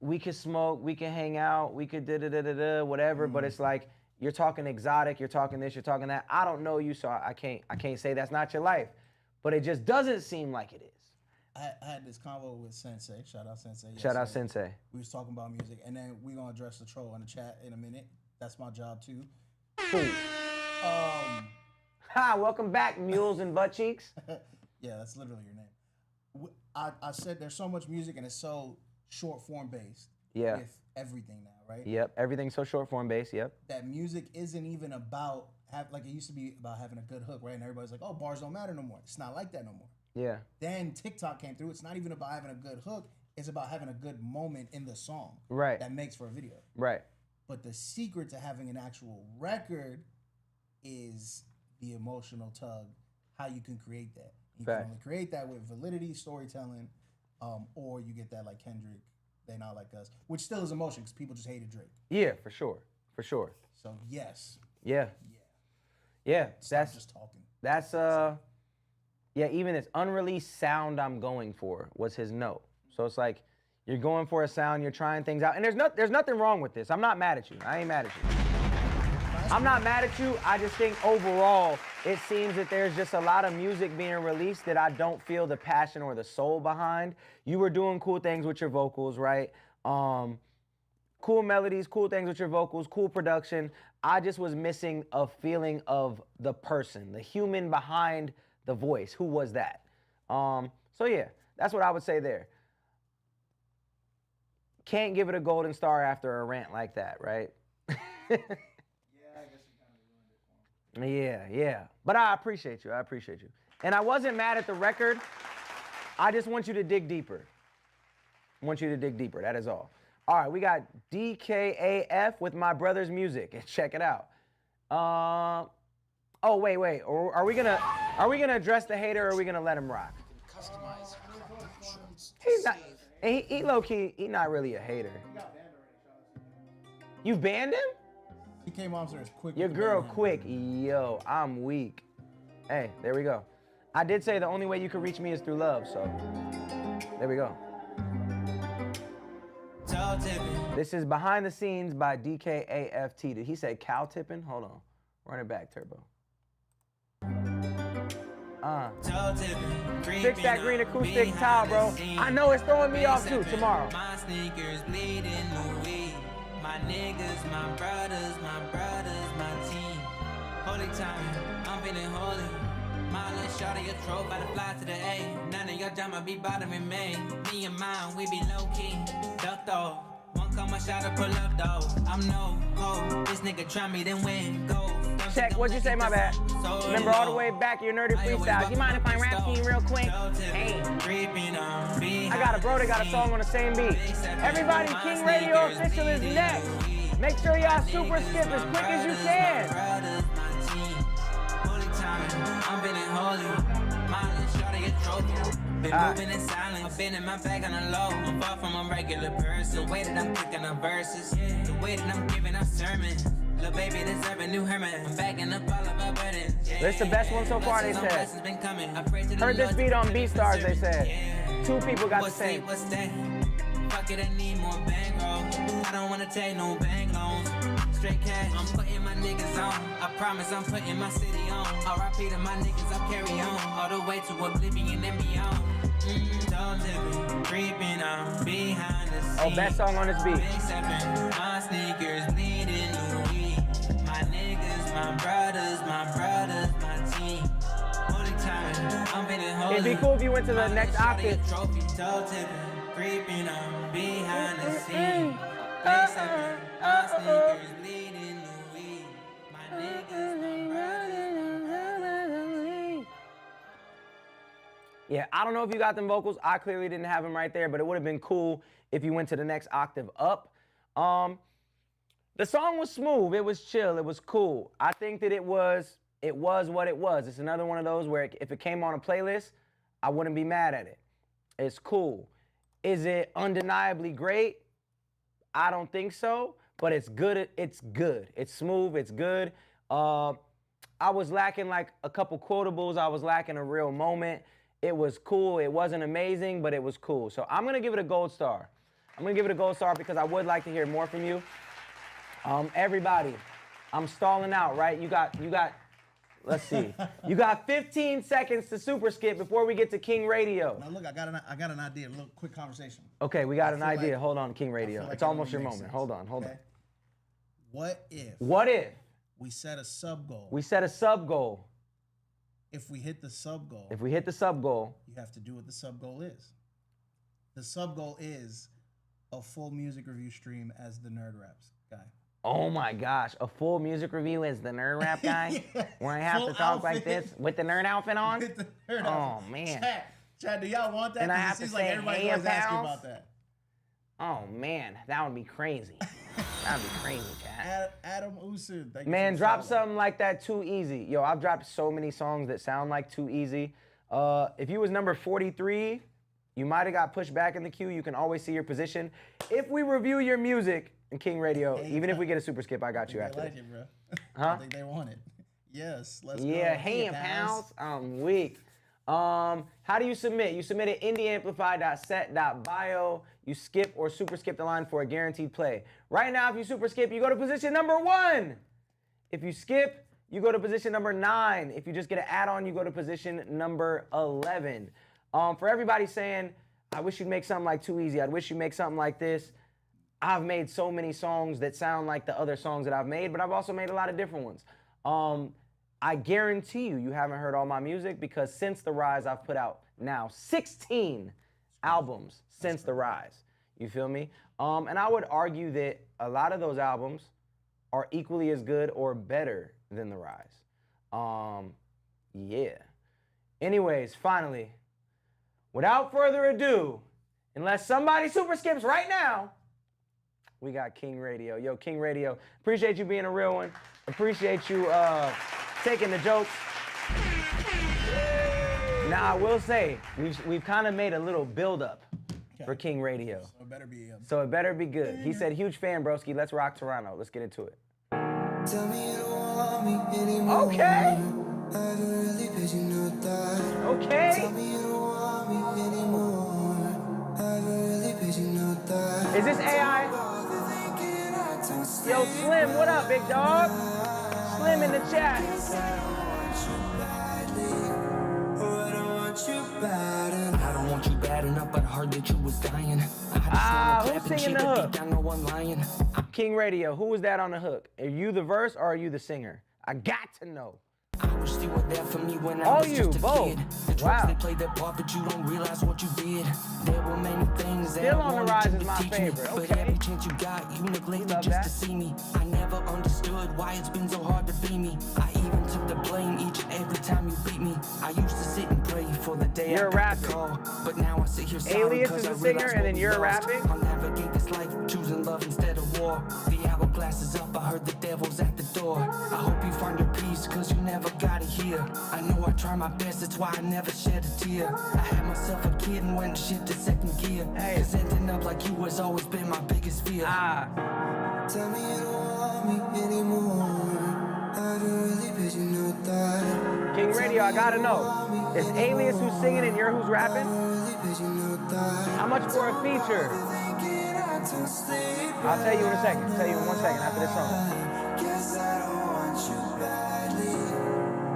We could smoke, we can hang out, we could da-da-da-da-da, whatever, but it's like, you're talking exotic, you're talking this, you're talking that. I don't know you, so I can't say that's not your life. But it just doesn't seem like it is. I had this convo with Sensei. Shout out Sensei. Shout out Sensei. We was talking about music, and then we're gonna address the troll in the chat in a minute. That's my job too. Cool. Hi, welcome back, Mules and Butt Cheeks. Yeah, that's literally your name. I said there's so much music and it's so short form based. Yeah. With everything now, right? Yep. Everything's so short form based. Yep. That music isn't even about like it used to be about having a good hook, right? And everybody's like, oh, bars don't matter no more. It's not like that no more. Yeah. Then TikTok came through. It's not even about having a good hook. It's about having a good moment in the song. Right. That makes for a video. Right. But the secret to having an actual record is the emotional tug, how you can create that. You can only create that with validity, storytelling, or you get that like Kendrick, They Not Like Us, which still is emotion because people just hated Drake. Yeah, for sure. For sure. So, yes. Yeah. Yeah. That's just talking. That's, yeah, even this unreleased sound I'm going for was his note. So it's like, you're going for a sound, you're trying things out. And there's nothing wrong with this. I'm not mad at you. I ain't mad at you. I'm not mad at you. I just think overall, it seems that there's just a lot of music being released that I don't feel the passion or the soul behind. You were doing cool things with your vocals, right? Cool melodies, cool things with your vocals, cool production. I just was missing a feeling of the person, the human behind the voice. Who was that? So yeah, that's what I would say there. Can't give it a golden star after a rant like that, right? Yeah. But I appreciate you. And I wasn't mad at the record. I just want you to dig deeper. That is all. All right, we got DKAF with My Brother's Music. Check it out. Oh, wait. Are we gonna address the hater or are we gonna let him rock? He's not. He low key. He not really a hater. You banned him? He came on as quick. Your girl quick. Yo, I'm weak. Hey, there we go. I did say the only way you can reach me is through love, so there we go. This is Behind the Scenes by DKAFT. Did he say cow tipping? Hold on. Run it back, Turbo. Fix that green acoustic towel, bro. I know it's throwing me off too tomorrow. My sneakers bleeding Louis. My niggas, my brothers, my team. Holy time, I'm feeling holy. My little shawty, a trope, by the fly to the A. None of your drama be bothering me. Me and mine, we be low key. Ducked off. One come my shot to pull up though. I'm no ho. This nigga try me, then win. Go. Check, what'd you say, my bad? Remember all the way back, your nerdy freestyle. You mind if I rap to you real quick? Hey. I got a bro that got a song on the same beat. Everybody, King Radio Official is next. Make sure y'all super skip as quick as you can. I'm feeling holy. My little shawty a trophy. Been moving in silence. I've been in my bag on the low. I'm far from a regular person. The way that I'm picking up verses. The way that I'm giving out sermons. Little baby deserve a new Herman. I'm backing up all of my burdens. This the best one so far, they said. Heard this beat on BeatStars, they said. 2 people got the same. What's that? Fuck it, I need more bankroll. I don't wanna take no bank loans. Straight cash, I'm putting my niggas on. I promise I'm putting my city on. R.I.P. to my niggas, I'll carry on. All the way to oblivion and beyond. Don't live creeping on behind the scenes. Oh, best song on this beat. My sneakers bleeding Louis. My niggas, my brothers, my team. Holy time, I'm feeling holy. It'd be cool if you went to the next octave. Trophy, toe tipping, creeping on behind the scene. Play stepping, our sneakers bleeding Louis. My niggas, my brothers. Yeah, I don't know if you got them vocals. I clearly didn't have them right there, but it would have been cool if you went to the next octave up. The song was smooth. It was chill. It was cool. I think that it was what it was. It's another one of those where if it came on a playlist, I wouldn't be mad at it. It's cool. Is it undeniably great? I don't think so, but it's good. It's good. It's smooth. It's good. I was lacking like a couple quotables. I was lacking a real moment. It was cool. It wasn't amazing, but it was cool. So I'm gonna give it a gold star. I'm gonna give it a gold star because I would like to hear more from you. Everybody, I'm stalling out, right? You got, let's see. You got 15 seconds to super skip before we get to King Radio. Now look, I got an idea, a little quick conversation. Okay, we got an idea. Like, hold on, King Radio. like It's almost your moment. sense. Hold on. Okay. What if we set a sub goal? We set a sub goal. If we hit the sub goal, you have to do what the sub goal is. The sub goal is a full music review stream as the Nerd Raps guy. Oh my gosh, a full music review as the nerd rap guy? Where I have to talk like this with the nerd outfit on? With the nerd Oh outfit. man. Chat, do y'all want that? And I 'Cause have it to seems like say, everybody's hey, always asking pals? about that. Oh man, that would be crazy. That'd be crazy, chat. Adam Usun, thank you. Man, for drop the follow. something like that Too Easy. Yo, I've dropped so many songs that sound like Too Easy. If you was number 43, you might have got pushed back in the queue. You can always see your position. If we review your music in King Radio, even if we get a super skip, I got you after They like this. it, bro. Huh? I think they want it. Yes, let's go. Yeah, hey, pals. I'm weak. How do you submit? You submit at indieamplify.set.bio. You skip or super skip the line for a guaranteed play. Right now, if you super skip, you go to position number 1. If you skip, you go to position number 9. If you just get an add-on, you go to position number 11. For everybody saying, I wish you'd make something like Too Easy. I'd wish you'd make something like this. I've made so many songs that sound like the other songs that I've made, but I've also made a lot of different ones. I guarantee you haven't heard all my music because since the rise, I've put out now 16 albums since the rise. You feel me? And I would argue that a lot of those albums are equally as good or better than the rise. Yeah. Anyways, finally, without further ado, unless somebody super skips right now, we got King Radio. Yo, King Radio, appreciate you being a real one. Appreciate you taking the jokes. Now, I will say, we've kind of made a little build-up for King Radio. So it better be. So it better be good. He said, huge fan, broski. Let's rock Toronto. Let's get into it. Tell me you don't want me anymore. Okay. I haven't really paid you no thought. Okay. Tell me you don't want me anymore. I haven't really paid you no thought. Is this AI? Yo, Slim, what up, big dog? Slim in the chat. I don't want you bad enough, but I heard that you was dying. Who's singing the hook? I know I'm lying. King Radio, who was that on the hook? Are you the verse or are you the singer? I got to know. I wish you were there for me when I All was you, just a both. kid. The drugs, Wow. they played their part, but you don't realize what you did. There were many things that Still I on the wanted Rise you is to my teach favorite, me. But okay. every chance you got, you neglected Love just that. to see me. I never understood why it's been so hard to be me. I even took the blame each and every time you beat me. I used to sit and pray for the day You're I got rapping. the call. But now I sit here sorry Alias because is I the singer realize and what then we you're lost. rapping? I'll navigate this life choosing love instead of war. The hourglass is up, I heard the devil's at the door. I hope you find your peace cause you never got it here. I know I try my best, that's why I never shed a tear. I had myself a kid and went shit to second gear. Cause ending up like you has always been my biggest fear. Tell me you don't want me anymore. I haven't really paid you no thought. King Radio, I gotta know. Is Alias who's singing and you're who's rapping? How much for a feature? I'll tell you in a second. I'll tell you in 1 second after this song. Guess I don't want you badly.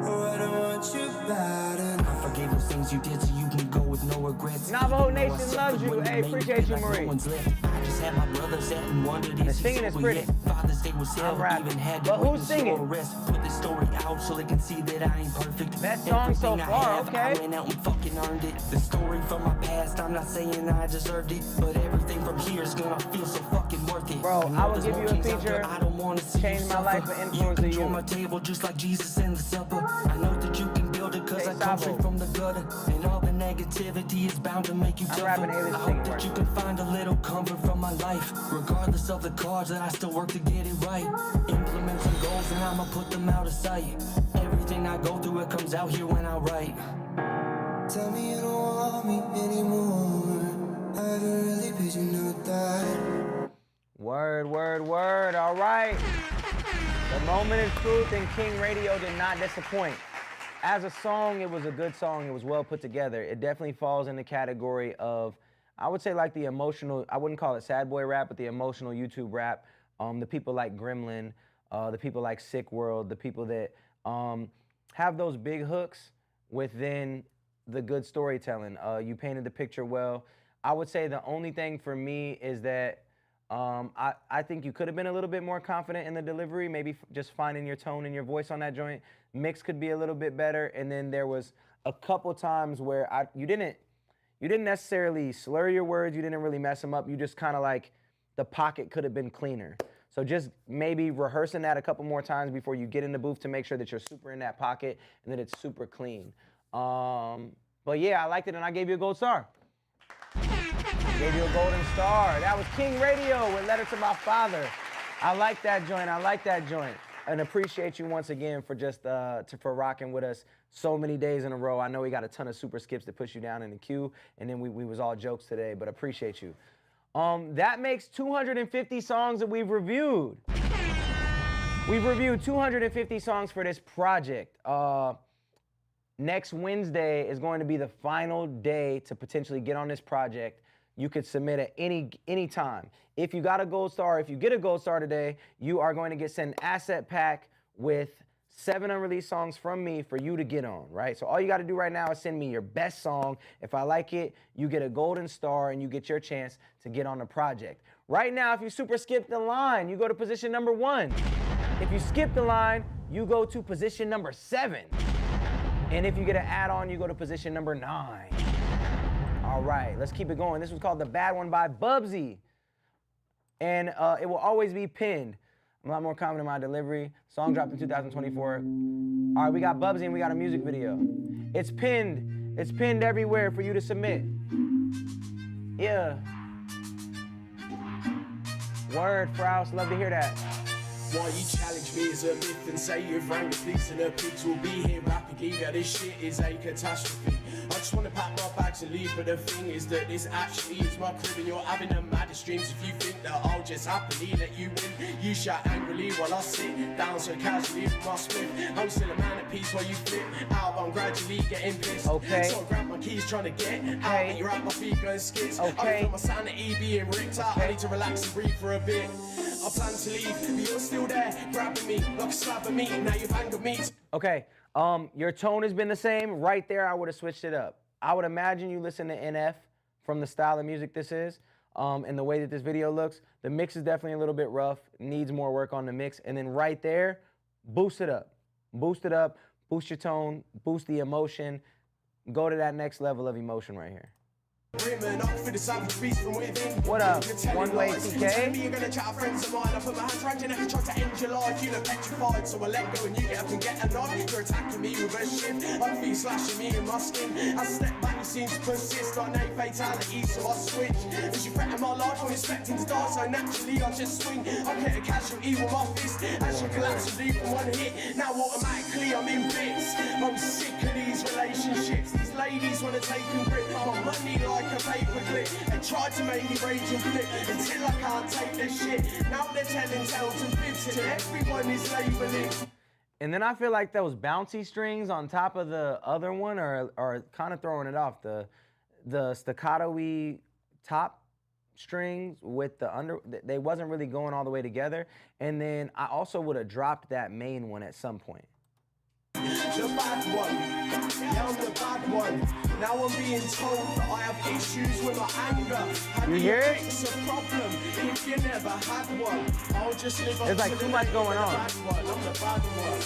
Oh, I don't want you bad enough. I forget forgave those things you did so you can go with no regrets. Navajo Even though I Nation suffered loves you. when Hey, made me appreciate feel you, like Marie. no one's left. I just had my brother sat and wondered The is he singing is sober pretty. yet? Father's Day was I'm held, rapping. even had to But who's witness your singing? arrest. Put this story out so they can see that I ain't perfect. Best song so Everything I far, have, okay. I went out and fucking earned it. The story from my past, I'm not saying I deserved it, but everything from here is gonna feel so fucking worth it. Bro, know I will there's give more you a kings out feature, there, I don't wanna see change you my life suffer. and influence You of control you. my table just like Jesus in the supper. I know that you can build it cause Hey, I come Sabo. straight from the gutter. And all the negativity is bound to make you I'm tougher. rapping I Haley's hope singing that part. you can find a little comfort from my life. Regardless of the cards that I still work to get it right. Implement some goals and I'ma put them out of sight. Everything I go through, it comes out here when I write. Tell me you don't want me anymore. I haven't really paid you no thought. Word, word, word. All right. The moment is truth, and King Radio did not disappoint. As a song, it was a good song. It was well put together. It definitely falls in the category of, I would say, like the emotional, I wouldn't call it sad boy rap, but the emotional YouTube rap. The people like Gremlin, the people like Sick World, the people that have those big hooks within the good storytelling. You painted the picture well. I would say the only thing for me is that I think you could have been a little bit more confident in the delivery, maybe just finding your tone and your voice on that joint. Mix could be a little bit better, and then there was a couple times where you didn't necessarily slur your words, you didn't really mess them up, you just kind of like, the pocket could have been cleaner. So just maybe rehearsing that a couple more times before you get in the booth to make sure that you're super in that pocket and that it's super clean. But yeah, I liked it and I gave you a gold star. Gave you a golden star. That was King Radio with Letter to My Father. I like that joint. I like that joint. And appreciate you once again for just for rocking with us so many days in a row. I know we got a ton of super skips to push you down in the queue, and then we was all jokes today, but appreciate you. That makes 250 songs that we've reviewed. We've reviewed 250 songs for this project. Next Wednesday is going to be the final day to potentially get on this project. You could submit at any time. If you got a gold star, if you get a gold star today, you are going to get sent an asset pack with 7 unreleased songs from me for you to get on, right? So all you got to do right now is send me your best song. If I like it, you get a golden star and you get your chance to get on the project. Right now, if you super skip the line, you go to position number 1. If you skip the line, you go to position number 7. And if you get an add-on, you go to position number 9. All right, let's keep it going. This was called The Bad One by Bubsy. And it will always be pinned. I'm a lot more confident in my delivery. Song dropped in 2024. All right, we got Bubsy and we got a music video. It's pinned. It's pinned everywhere for you to submit. Yeah. Word, Frouse, love to hear that. Why you challenge me as a myth and say you've rang the police and the pigs will be here rapidly, that this shit is a catastrophe. I just want to pack my bags and leave, but the thing is that this actually is my crib and you're having the maddest dreams. If you think that I'll just happily let you win, you shout angrily while I sit down so casually with my split. I'm still a man at peace while you flip out, I'm gradually getting pissed. Okay. So I grab my keys trying to get out and you're at my feet going skits. Okay. I feel my sanity being ripped out, I need to relax and breathe for a bit. I plan to leave, but you're still there, grabbing me like a slab of meat. Now you've angered me. Okay, your tone has been the same. Right there, I would have switched it up. I would imagine you listen to NF from the style of music this is, and the way that this video looks. The mix is definitely a little bit rough, needs more work on the mix. And then right there, boost it up. Boost it up, boost your tone, boost the emotion. Go to that next level of emotion right here. What up, One Way TK? You're gonna chat friends of mine. I put my hands around your neck and try to end your life. You look petrified, so I let go and you get up and get a nod. You're attacking me with a shift. I feel you slashing me in my skin. I step back, you seem to persist. I know fatality, so I switch. As you threaten my life, I'm expecting to die, so naturally I just swing. I hit a casualty with my fist. As you collapse and leave from one hit. Now automatically I'm in bits. I'm sick of these relationships. These ladies wanna take and grip my money like a paperclip. They tried to make me rage and flip until I can't take this shit. Now they're telling tales and fibs till everyone is labeling. And then I feel like those bouncy strings on top of the other one are kind of throwing it off. The staccato-y top strings with the under, they wasn't really going all the way together. And then I also would have dropped that main one at some point. the bad one. Yeah, I'm the bad one. Now I'm being told that I have issues with my anger. You hear it? It's a problem if you never had one. I'll just live up There's like to too the much label, going the on. bad one. I'm the bad one.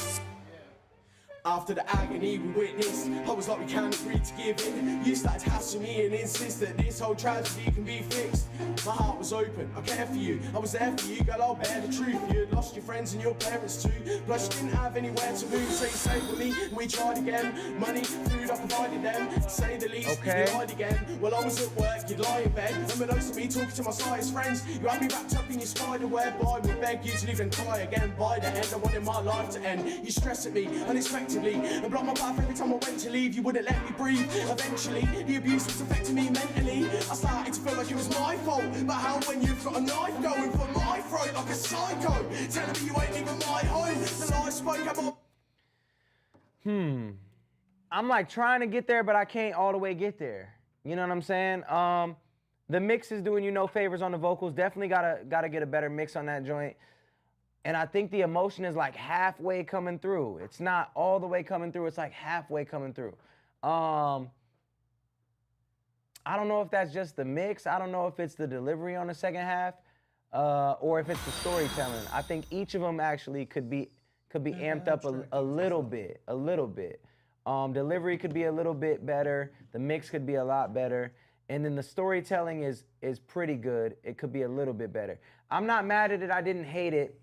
After the agony we witnessed, I was like, we can't agree to give in. You started hassling me and insist that this whole tragedy can be fixed. My heart was open, I care for you, I was there for you, girl, I'll bear the truth. You had lost your friends and your parents too, plus you didn't have anywhere to move, so you stayed with me, and we tried again. Money, food, I provided them, to say the least, Okay. you lied again. Well, I was at work, you'd lie in bed, unbeknownst to me, talking to my slightest friends. You had me wrapped up in your spider web, I would beg you to leave and cry again. By the end, I wanted my life to end. You stress at me, unexpectedly, and block my path every time I went to leave. You wouldn't let me breathe. Eventually, the abuse was affecting me mentally. I started to feel like it was my fault. But how when you've got a knife going for my throat like a psycho, telling me you ain't even my home. The lie I spoke about. I'm like trying to get there, but I can't all the way get there. You know what I'm saying? The mix is doing you no favors on the vocals. Definitely gotta get a better mix on that joint. And I think the emotion is like halfway coming through. It's not all the way coming through. It's like halfway coming through. I don't know if that's just the mix. I don't know if it's the delivery on the second half, or if it's the storytelling. I think each of them actually could be amped up a little bit. Delivery could be a little bit better. The mix could be a lot better. And then the storytelling is pretty good. It could be a little bit better. I'm not mad at it. I didn't hate it.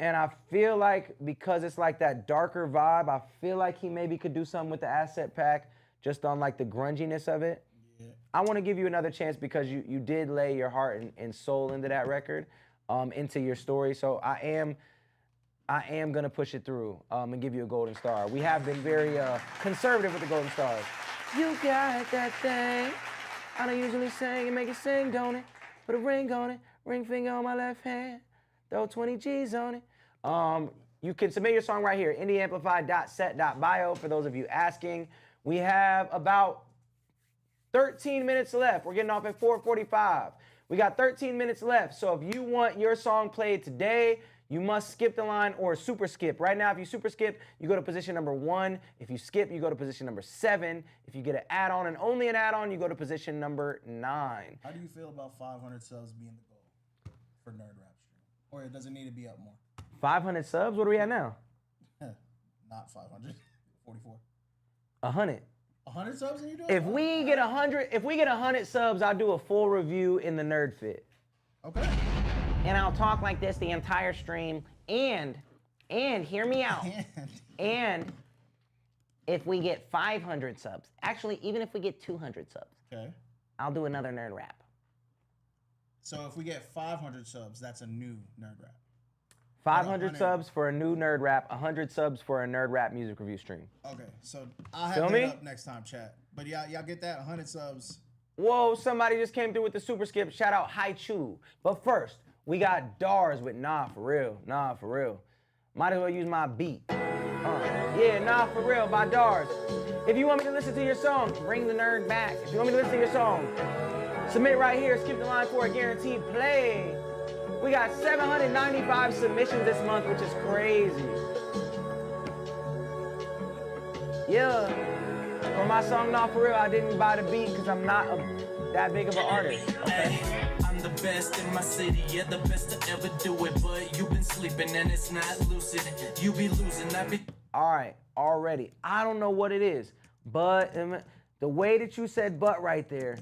And I feel like because it's like that darker vibe, I feel like he maybe could do something with the asset pack just on like the grunginess of it. Yeah. I want to give you another chance because you did lay your heart and soul into that record, into your story. So I am gonna push it through and give you a golden star. We have been very conservative with the golden stars. You got that thing. I don't usually sing and make it sing, don't it? Put a ring on it, ring finger on my left hand. Throw 20 G's on it. You can submit your song right here, indieamplify.set.bio for those of you asking. We have about 13 minutes left. We're getting off at 4:45. We got 13 minutes left. So if you want your song played today, you must skip the line or super skip. Right now, if you super skip, you go to position number 1. If you skip, you go to position number 7. If you get an add-on and only an add-on, you go to position number 9. How do you feel about 500 subs being the goal for Nerd Rap? Or it doesn't need to be up more? 500 subs? What are we at now? Not 500. 44. 100. 100 subs and you do it? If we get 100 subs, I'll do a full review in the Nerd Fit. Okay. And I'll talk like this the entire stream. And hear me out. And if we get 500 subs, actually, even if we get 200 subs, okay, I'll do another Nerd Rap. So if we get 500 subs, that's a new Nerd Rap. 500 subs for a new Nerd Rap, 100 subs for a Nerd Rap music review stream. Okay, so I'll have that up next time, chat. But y'all get that? 100 subs. Whoa, somebody just came through with the super skip. Shout out Hi-Cheu. But first, we got Dars with Nah For Real. Nah For Real. Might as well use my beat. Yeah, Nah For Real by Dars. If you want me to listen to your song, bring the nerd back. If you want me to listen to your song, submit right here, skip the line for a guaranteed play. We got 795 submissions this month, which is crazy. Yeah. For my song, Not For Real, I didn't buy the beat because I'm not that big of an artist. Okay. I'm the best in my city, yeah, the best to ever do it. But you've been sleeping and it's not lucid. You be losing, I be... All right, already. I don't know what it is, but the way that you said but right there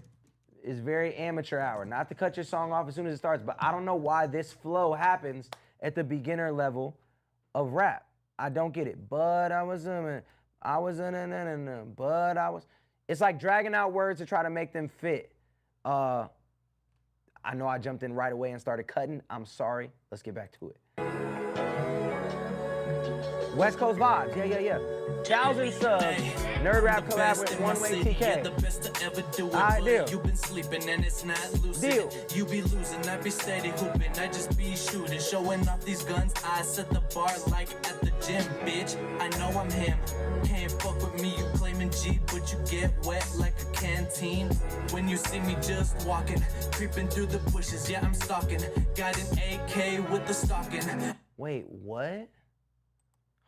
is very amateur hour. Not to cut your song off as soon as it starts, but I don't know why this flow happens at the beginner level of rap. I don't get it. But I was it's like dragging out words to try to make them fit. I know I jumped in right away and started cutting. I'm sorry. Let's get back to it. West Coast vibes, yeah. 1,000 subs. Nerd Rap collab with One Way TK. I deal. You been sleeping and it's not lucid. Deal. You be losing, I be steady hooping, I just be shooting, showing off these guns. I set the bar like at the gym, bitch. I know I'm him. Can't fuck with me, you claiming G, but you get wet like a canteen. When you see me just walking, creeping through the bushes, yeah, I'm stalking. Got an AK with the stalking. Wait, what?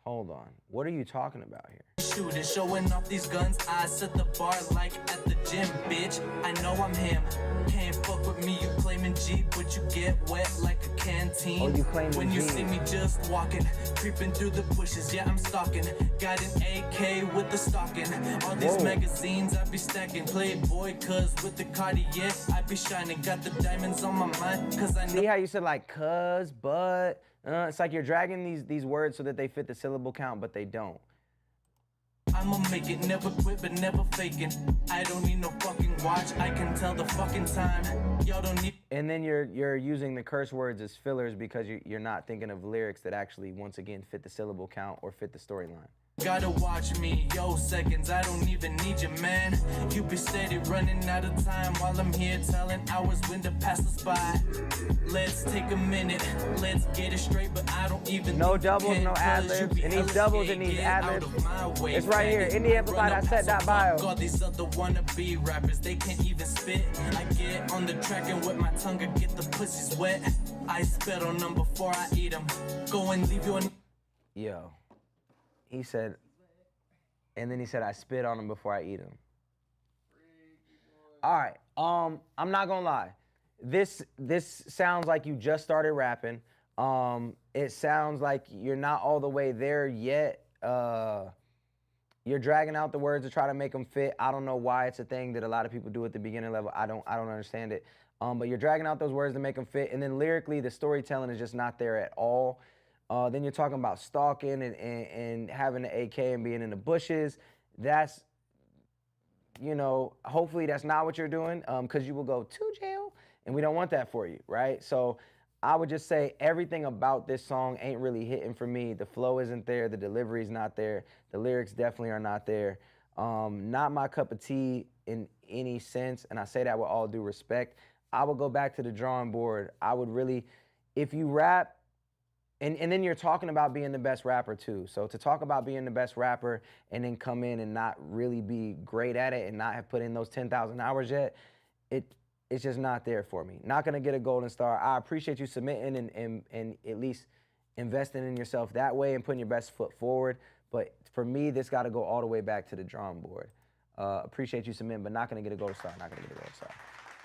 Hold on. What are you talking about here? Shooting, showing off these guns. I set the bar like at the gym, bitch. I know I'm him. Can't fuck with me. You claiming G, but you get wet like a canteen. Oh, you claiming when you G. see me just walking, creeping through the bushes. Yeah, I'm stalking. Got an AK with the stalking. All these magazines I be stacking. Playboy, cuz with the Cartier I be shining. Got the diamonds on my mind, cuz I know. See how you said like cuz, but? It's like you're dragging these words so that they fit the syllable count, but they don't. I'ma make it, never quit, but never faking. I don't need no fucking watch, I can tell the fucking time. Y'all don't need. And then you're using the curse words as fillers because you're not thinking of lyrics that actually, once again, fit the syllable count or fit the storyline. Gotta watch me, yo, seconds, I don't even need you, man. You be steady running out of time while I'm here telling hours when to pass us by. Let's take a minute, let's get it straight, but I don't even. No doubles, no ad-libs. It needs doubles, it needs ad-libs. It's right here, indieamplify.set.bio. All these other wannabe rappers, they can't even spit. I get on the track and with my tongue, I get the pussies wet. I spit on them before I eat them. Go and leave you. Yo. He said, and then he said, I spit on him before I eat him. All right, I'm not gonna lie. This sounds like you just started rapping. It sounds like you're not all the way there yet. You're dragging out the words to try to make them fit. I don't know why it's a thing that a lot of people do at the beginner level. I don't understand it. But you're dragging out those words to make them fit. And then lyrically, the storytelling is just not there at all. Then you're talking about stalking and having an AK and being in the bushes. That's, you know, hopefully that's not what you're doing, because you will go to jail, and we don't want that for you, right? So I would just say everything about this song ain't really hitting for me. The flow isn't there. The delivery's not there. The lyrics definitely are not there. Not my cup of tea in any sense, and I say that with all due respect. I would go back to the drawing board. I would really, if you rap, and then you're talking about being the best rapper too. So to talk about being the best rapper and then come in and not really be great at it and not have put in those 10,000 hours yet, it's just not there for me. Not gonna get a golden star. I appreciate you submitting and at least investing in yourself that way and putting your best foot forward. But for me, this gotta go all the way back to the drawing board. Appreciate you submitting, but not gonna get a golden star, not gonna get a golden star.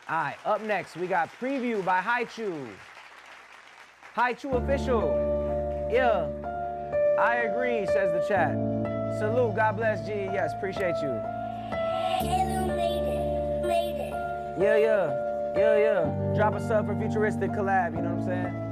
All right, up next, we got Preview by Hi-Cheu. Hi-Cheu official. Yeah, I agree, says the chat. Salute, God bless G. Yes, appreciate you. Made it. Yeah. Drop a sub for Futuristic collab, you know what I'm saying?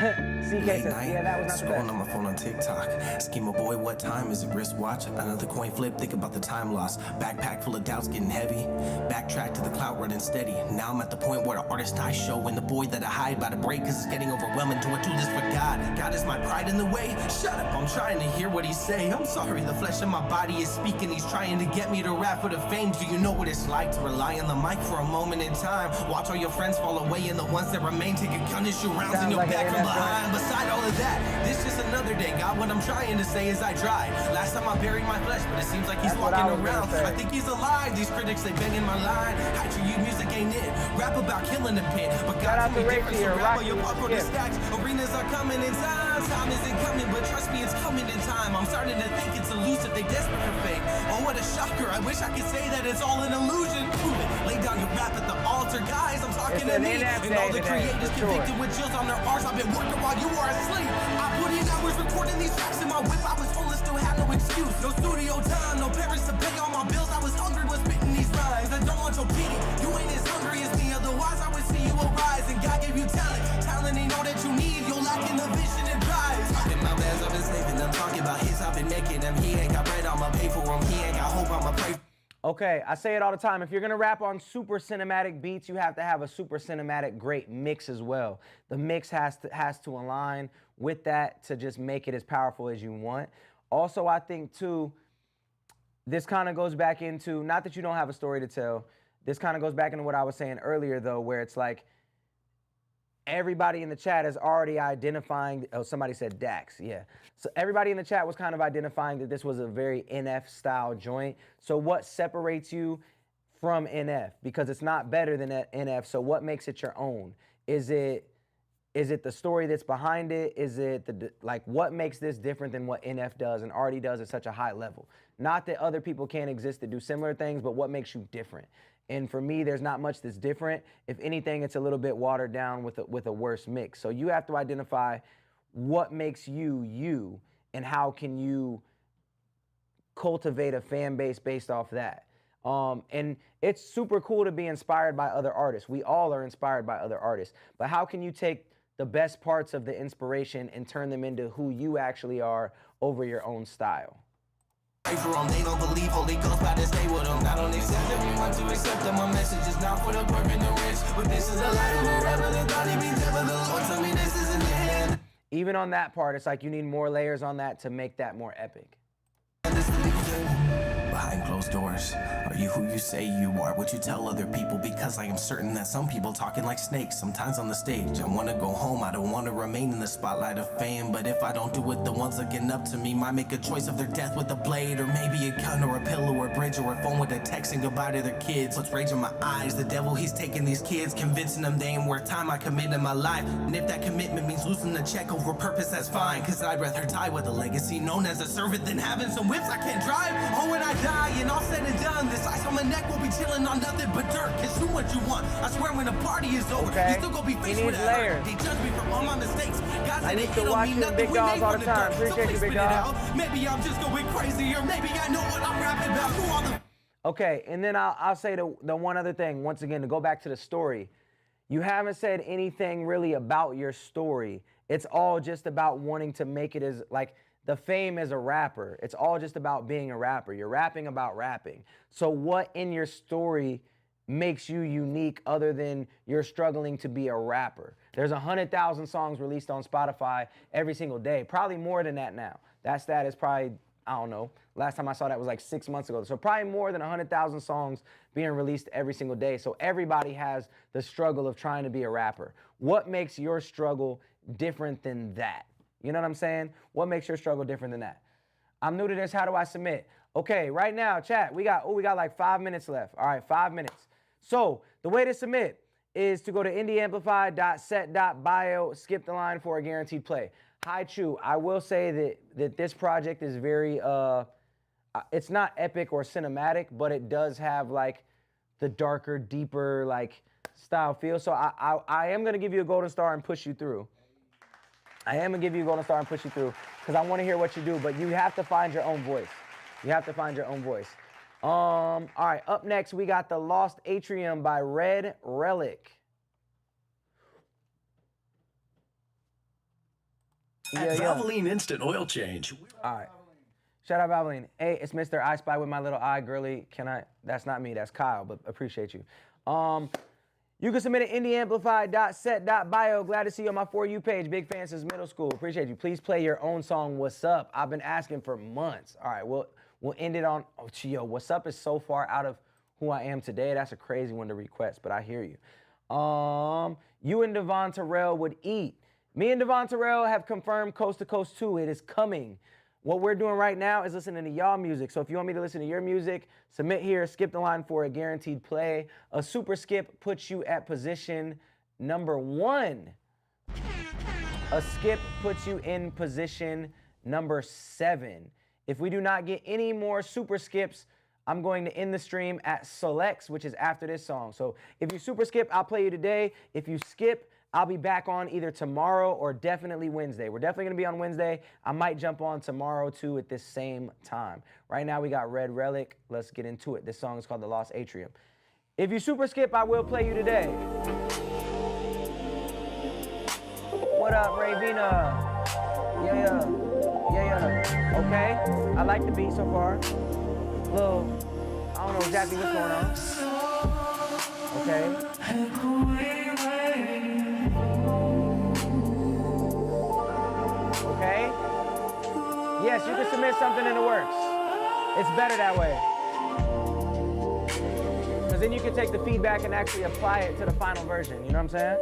CK says, yeah, that was not the best. Scrolling on my phone on TikTok. Schema boy, what time is it? Wristwatch. Another coin flip, think about the time loss. Backpack full of doubts getting heavy. Backtrack to the clout running steady. Now I'm at the point where the artist I show and the boy that I hide by the break, cause it's getting overwhelming. Do I do this for God? God is my pride in the way. Shut up, I'm trying to hear what he's saying. I'm sorry, the flesh in my body is speaking. He's trying to get me to rap for the fame. Do you know what it's like to rely on the mic for a moment in time? Watch all your friends fall away and the ones that remain take a gun issue rounds in your back from behind. Beside all of that, this just another day. God, what I'm trying to say is I tried. Last time I buried my flesh, but it seems like he's walking around. I think he's alive. These critics, they bang in my line. Hi-Cheu, you music ain't it. Rap about killing the pit, but God told me different. So rap on your popcorn to stacks. Arenas are coming in time. Time isn't coming, but trust me, it's coming in time. I'm starting to think it's elusive. They desperate for fame. Oh, what a shocker. I wish I could say that it's all an illusion. Prove it. Lay down your rap at the altar, guys. I'm talking to me. And all the creators convicted with chills on their arms. I've been working while you are asleep. I put in hours recording these tracks in my whip. I was homeless, still had no excuse. No studio time, no parents to pay all my bills. I was hungry, was spitting these rhymes. I don't want your pity. You ain't as hungry as me. Otherwise, I would see you arise. And God gave you talent. Talent ain't all that you need. You're lacking the vision and drive. Talking about bands, I've been saving them. Talking about hits, I've been making them. He ain't got bread, I'ma pay for him. He ain't got hope, I'ma pray. Okay, I say it all the time. If you're gonna rap on super cinematic beats, you have to have a super cinematic great mix as well. The mix has to align with that to just make it as powerful as you want. Also, I think too, this kind of goes back into, not that you don't have a story to tell, this kind of goes back into what I was saying earlier though, where it's like, everybody in the chat is already identifying, oh, somebody said Dax, yeah. So everybody in the chat was kind of identifying that this was a very NF style joint. So what separates you from NF? Because it's not better than NF, so what makes it your own? Is it Is it the story that's behind it? Is it like what makes this different than what NF does and already does at such a high level? Not that other people can't exist that do similar things, but what makes you different? And for me, there's not much that's different. If anything, it's a little bit watered down with a worse mix. So you have to identify what makes you you, and how can you cultivate a fan base based off that. And it's super cool to be inspired by other artists. We all are inspired by other artists. But how can you take the best parts of the inspiration and turn them into who you actually are over your own style? Pray for them, they don't believe Holy Ghost, gotta stay with them. I don't accept everyone to accept them. My message is not for the poor and the rich, but this is a light in the rebel and God, it means ever. The Lord told me this isn't the end. Even on that part, it's like you need more layers on that to make that more epic. Behind closed doors, are you who you say you are? What you tell other people? Because I am certain that some people talking like snakes, sometimes on the stage. I wanna go home, I don't wanna remain in the spotlight of fame. But if I don't do it, the ones looking up to me might make a choice of their death with a blade, or maybe a gun, or a pillow, or a bridge, or a phone with a text and goodbye to their kids. What's rage in my eyes? The devil, he's taking these kids, convincing them they ain't worth time I commit in my life. And if that commitment means losing the check over purpose, that's fine. Cause I'd rather die with a legacy known as a servant than having some whips I can't drive. Oh, when I die and all said and done, this ice on my neck will be chilling on nothing but dirt. Consume what you want. I swear when the party is over, you still gonna be faced with layers. They judge me for all my mistakes. God said it don't mean nothing. We made from the dirt. So please spit it out. Maybe I'm just going crazy, or maybe I know what I'm rapping about. Who are the... Okay, and then I'll say the one other thing, once again, to go back to the story. You haven't said anything really about your story. It's all just about wanting to make it as, like, the fame as a rapper. It's all just about being a rapper. You're rapping about rapping. So what in your story makes you unique other than you're struggling to be a rapper? There's 100,000 songs released on Spotify every single day. Probably more than that now. That stat is probably, I don't know, last time I saw that was like 6 months ago. So probably more than 100,000 songs being released every single day. So everybody has the struggle of trying to be a rapper. What makes your struggle different than that? You know what I'm saying? What makes your struggle different than that? I'm new to this. How do I submit? Okay, right now, chat, we got like 5 minutes left. All right, 5 minutes. So the way to submit is to go to indieamplify.set.bio, skip the line for a guaranteed play. Hi-Cheu, I will say that this project is very, it's not epic or cinematic, but it does have like the darker, deeper like style feel. So I am gonna give you a golden star and push you through. I am gonna give you a golden star and push you through because I want to hear what you do, but you have to find your own voice. You have to find your own voice. All right, up next we got The Lost Atrium by Relic. At Valvoline Instant Oil Change. All right. Shout out Valvoline. Hey, it's Mr. I Spy with my little eye, girly. That's not me, that's Kyle, but appreciate you. You can submit at indieamplify.set.bio. Glad to see you on my For You page. Big fan since middle school. Appreciate you. Please play your own song, What's Up. I've been asking for months. All right, we'll end it on, yo, What's Up is so far out of who I am today. That's a crazy one to request, but I hear you. You and Devon Terrell would eat. Me and Devon Terrell have confirmed Coast to Coast 2. It is coming. What we're doing right now is listening to y'all music. So if you want me to listen to your music, submit here, skip the line for a guaranteed play. A super skip puts you at position number 1. A skip puts you in position number 7. If we do not get any more super skips, I'm going to end the stream at selects, which is after this song. So if you super skip, I'll play you today. If you skip, I'll be back on either tomorrow or definitely Wednesday. We're definitely going to be on Wednesday. I might jump on tomorrow, too, at this same time. Right now, we got Relic. Let's get into it. This song is called The Lost Atrium. If you super skip, I will play you today. What up, Ravina? Yeah. Okay. I like the beat so far. Little, I don't know exactly what's going on. Okay. Okay? Yes, you can submit something in the works. It's better that way. Because then you can take the feedback and actually apply it to the final version. You know what I'm saying?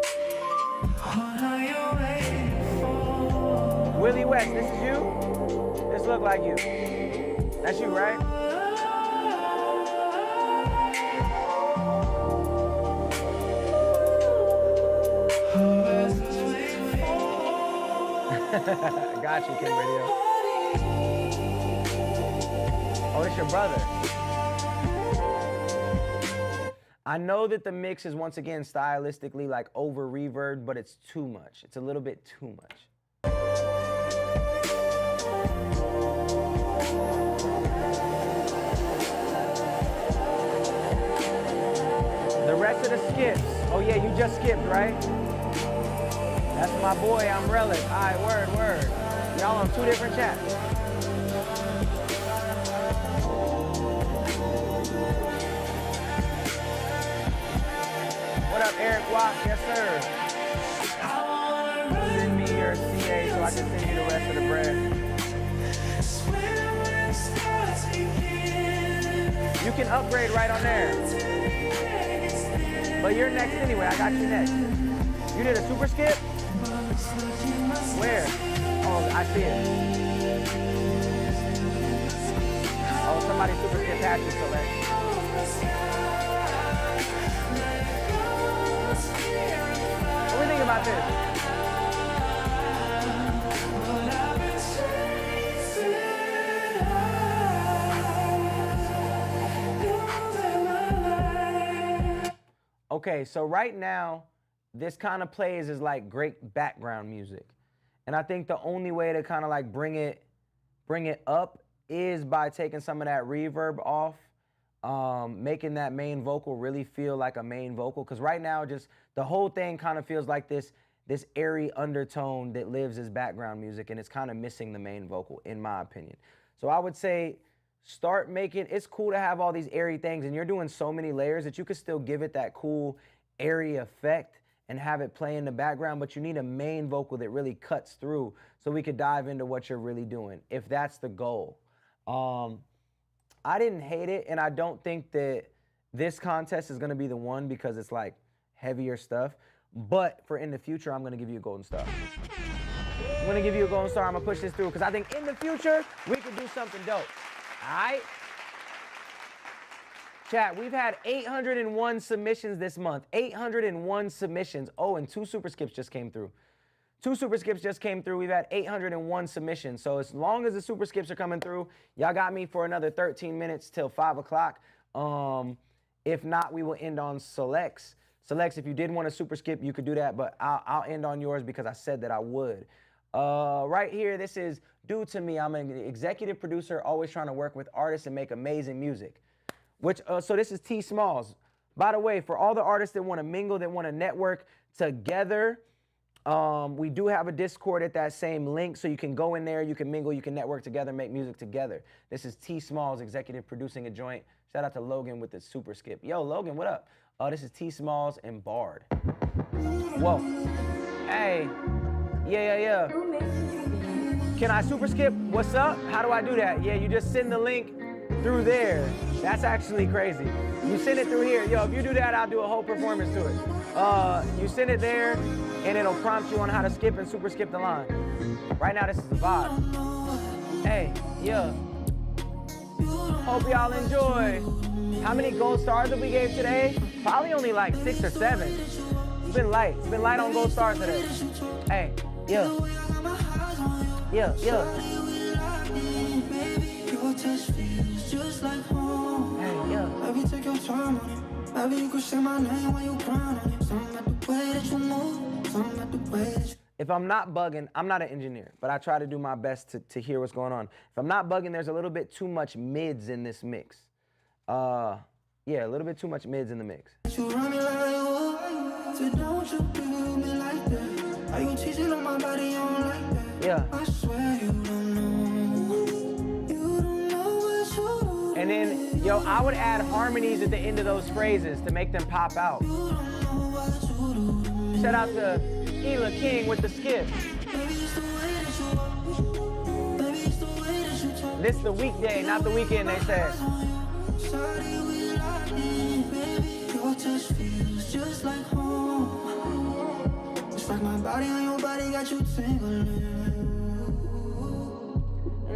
Willie West, this is you? This look like you. That's you, right? Got you, Kim Radio. Oh, it's your brother. I know that the mix is once again stylistically like over reverb, but it's too much. It's a little bit too much. The rest of the skips. Oh yeah, you just skipped, right? That's my boy, I'm Relic. All right, word. Y'all on 2 different chats. What up, Eric Watt? Yes, sir. Send me your CA so I can send you the rest of the bread. You can upgrade right on there. But you're next anyway. I got you next. You did a super skip? Where? Oh, I see it. Oh, somebody super skip past you, so let's. What do you think about this? Okay, so right now, this kind of plays as like great background music. And I think the only way to kind of like bring it up is by taking some of that reverb off, making that main vocal really feel like a main vocal. Because right now, just the whole thing kind of feels like this airy undertone that lives as background music, and it's kind of missing the main vocal, in my opinion. So I would say start making, it's cool to have all these airy things, and you're doing so many layers that you could still give it that cool airy effect and have it play in the background, but you need a main vocal that really cuts through so we could dive into what you're really doing, if that's the goal. I didn't hate it, and I don't think that this contest is gonna be the one because it's like heavier stuff, but for in the future, I'm gonna give you a golden star. I'm gonna give you a golden star, I'm gonna push this through, because I think in the future, we could do something dope, all right? Chat, we've had 801 submissions this month. 801 submissions. Oh, and 2 super skips just came through. 2 super skips just came through. We've had 801 submissions. So as long as the super skips are coming through, y'all got me for another 13 minutes till 5 o'clock. If not, we will end on selects. Selects, if you did want a super skip, you could do that, but I'll end on yours because I said that I would. Right here, this is Due to Me. I'm an executive producer, always trying to work with artists and make amazing music. So this is T Smalls. By the way, for all the artists that want to mingle, that want to network together, we do have a Discord at that same link, so you can go in there, you can mingle, you can network together, make music together. This is T Smalls, executive producing a joint. Shout out to Logan with the super skip. Yo, Logan, what up? This is T Smalls and Bard. Whoa. Hey. Yeah. Can I super skip? What's up? How do I do that? Yeah, you just send the link through there. That's actually crazy. You send it through here. Yo, if you do that, I'll do a whole performance to it. You send it there, and it'll prompt you on how to skip and super skip the line. Right now, this is the vibe. Hey, yeah. Hope y'all enjoy. How many gold stars have we gave today? Probably only like 6 or 7. It's been light. It's been light on gold stars today. Hey, yeah. Yeah. Hey, yeah. If I'm not bugging, I'm not an engineer, but I try to do my best to hear what's going on. If I'm not bugging, there's a little bit too much mids in this mix. Yeah, a little bit too much mids in the mix. Yeah. And then, yo, I would add harmonies at the end of those phrases to make them pop out. Shout out to Ela King with the skip. This the weekday, not the weekend, they said. It's like my body on your body got you tingling.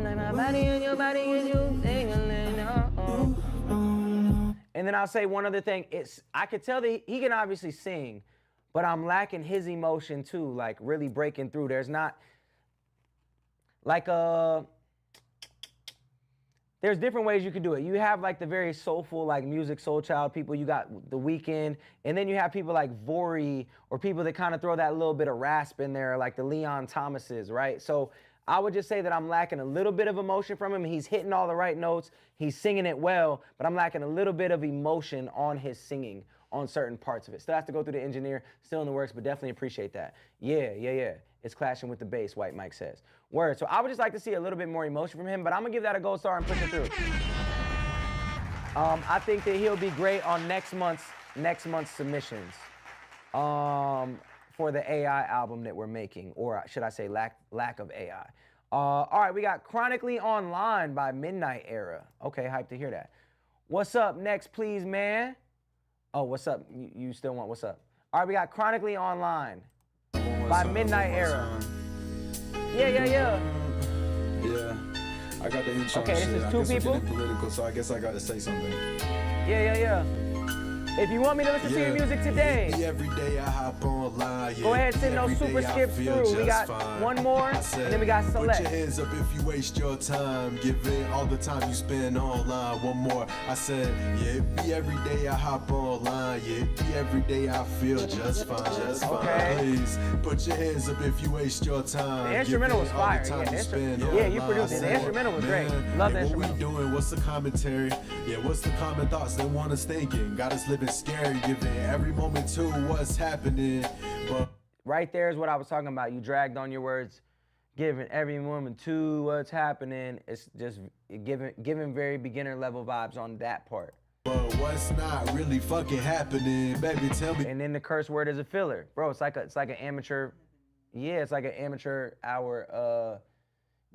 Like my body on your body got you tingling. And then I'll say one other thing. I could tell that he can obviously sing, but I'm lacking his emotion too, like really breaking through. like there's different ways you could do it. You have like the very soulful, like music, soul child people. You got The Weeknd, and then you have people like Voli, or people that kind of throw that little bit of rasp in there, like the Leon Thomases, right? So I would just say that I'm lacking a little bit of emotion from him. He's hitting all the right notes. He's singing it well, but I'm lacking a little bit of emotion on his singing on certain parts of it. Still has to go through the engineer, still in the works, but definitely appreciate that. Yeah. It's clashing with the bass, White Mike says. Word. So I would just like to see a little bit more emotion from him, but I'm gonna give that a gold star and push it through. I think that he'll be great on next month's submissions for the AI album that we're making, or should I say lack of AI. All right, we got Chronically Online by Midnight Era. Okay, hyped to hear that. What's up next, please, man? Oh, what's up? You still want what's up? All right, we got Chronically Online by Midnight Era. Yeah. Yeah, I got the intro. Okay, this is two people. Political, so I guess I got to say something. Yeah. If you want me to listen to your music today, every day I hop online, go ahead, send those super skips through. We got one more, and then we got Select. Put your hands up if you waste your time. Give it all the time you spend online. One more, I said, yeah, it be every day I hop online. Yeah, it be every day I feel just fine. Okay. Please, put your hands up if you waste your time. The instrumental was fire. Yeah, you produced it. The instrumental was great. Love the instrumental. What we doing? What's the commentary? Yeah, what's the common thoughts they want us thinking? Got us living scary, giving every moment to what's happening. But right there is what I was talking about. You dragged on your words, giving every moment to what's happening. It's just giving very beginner level vibes on that part. But what's not really fucking happening, baby? Tell me. And then the curse word is a filler, bro. It's like an amateur. Yeah, it's like an amateur hour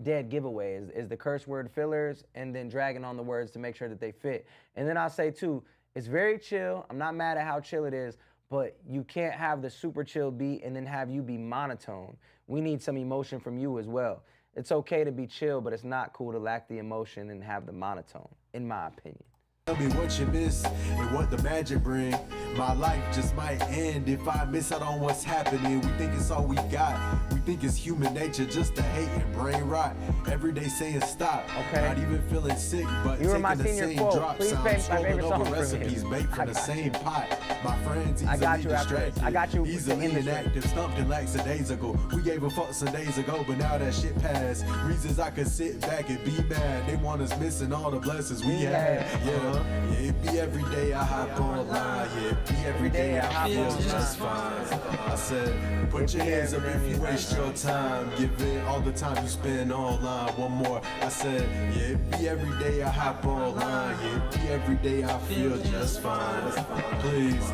dead giveaway. Is the curse word fillers, and then dragging on the words to make sure that they fit. And then I'll say too, it's very chill. I'm not mad at how chill it is, but you can't have the super chill beat and then have you be monotone. We need some emotion from you as well. It's okay to be chill, but it's not cool to lack the emotion and have the monotone, in my opinion. Tell me what you miss and what the magic bring. My life just might end if I miss out on what's happening. We think it's all we got. We think it's human nature just to hate and brain rot. Every day saying stop. Okay. Not even feeling sick, but you were my taking the senior same quote. drop. Please paint my favorite song recipes baked from the same pot. My friends I got you distracted. after this. I got you Easily inactive, stumped and lax days ago. We gave a fuck some days ago, but now that shit passed. Reasons I could sit back and be mad. They want us missing all the blessings we had. Yeah, it be every day I hop online. Yeah, it be every day I feel just fine. I said, put your hands up if you waste your time. Give it all the time you spend online. One more, I said, yeah, it be every day I hop online. Yeah, it be every day I feel just fine. Please.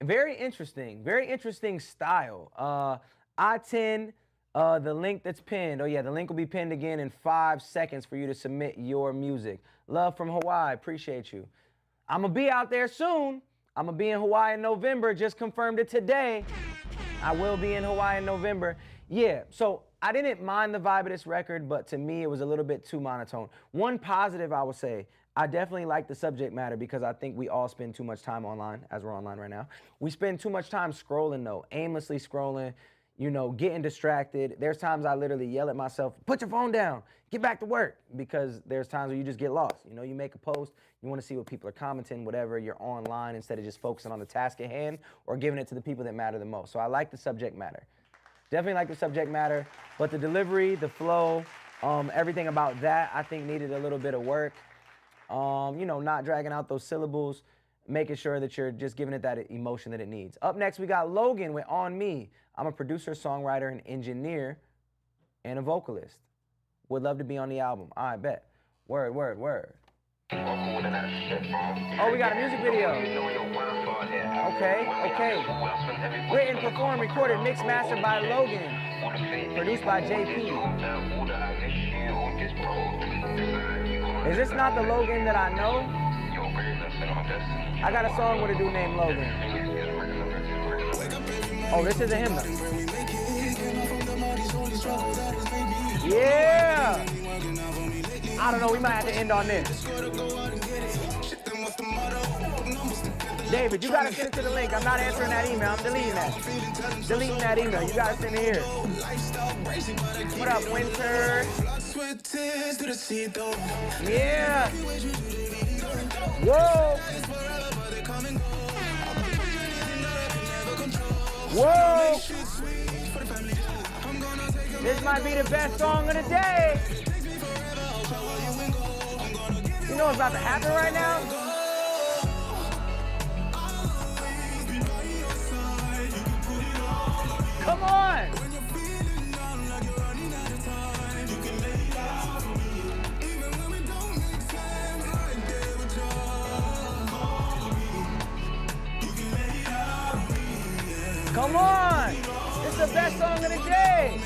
Very interesting style. I-10, the link that's pinned. Oh yeah, the link will be pinned again in 5 seconds for you to submit your music. Love from Hawaii, appreciate you. I'm gonna be out there soon. I'm gonna be in Hawaii in November, just confirmed it today. I will be in Hawaii in November. Yeah, so I didn't mind the vibe of this record, but to me it was a little bit too monotone. One positive I would say, I definitely like the subject matter because I think we all spend too much time online, as we're online right now. We spend too much time scrolling though, aimlessly scrolling, you know, getting distracted. There's times I literally yell at myself, put your phone down, get back to work, because there's times where you just get lost. You know, you make a post, you wanna see what people are commenting, whatever, you're online instead of just focusing on the task at hand or giving it to the people that matter the most. So I like the subject matter. Definitely like the subject matter, but the delivery, the flow, everything about that I think needed a little bit of work. You know, not dragging out those syllables, making sure that you're just giving it that emotion that it needs. Up next, we got Logan with On Me. I'm a producer, songwriter, and engineer, and a vocalist. Would love to be on the album. I bet. Word. Oh, we got a music video. Okay. Written, performed, recorded, mixed, mastered by Logan. Produced by JP. Is this not the Logan that I know? I got a song with a dude named Logan. Oh, this isn't him though. Yeah! I don't know, we might have to end on this. David, you gotta send it to the link. I'm not answering that email. I'm deleting that. Deleting that email. You gotta send it here. What up, Winter? Yeah. Whoa. Whoa. This might be the best song of the day. You know what's about to happen right now? Come on! Come on! It's the best song of the day!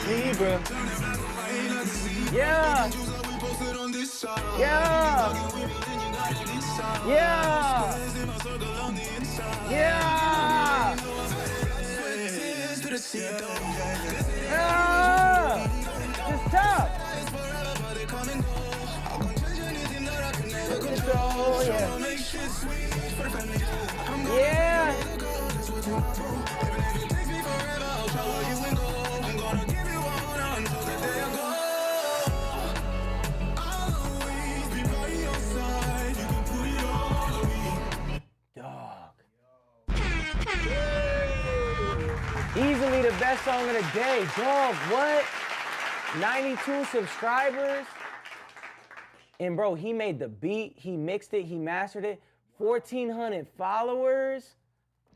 Libra. Yeah! Yeah! Yeah! Yeah! Yeah! It's tough! Oh, yeah. Yeah! Easily the best song of the day. Dog, what? 92 subscribers? And bro, he made the beat, he mixed it, he mastered it. 1,400 followers?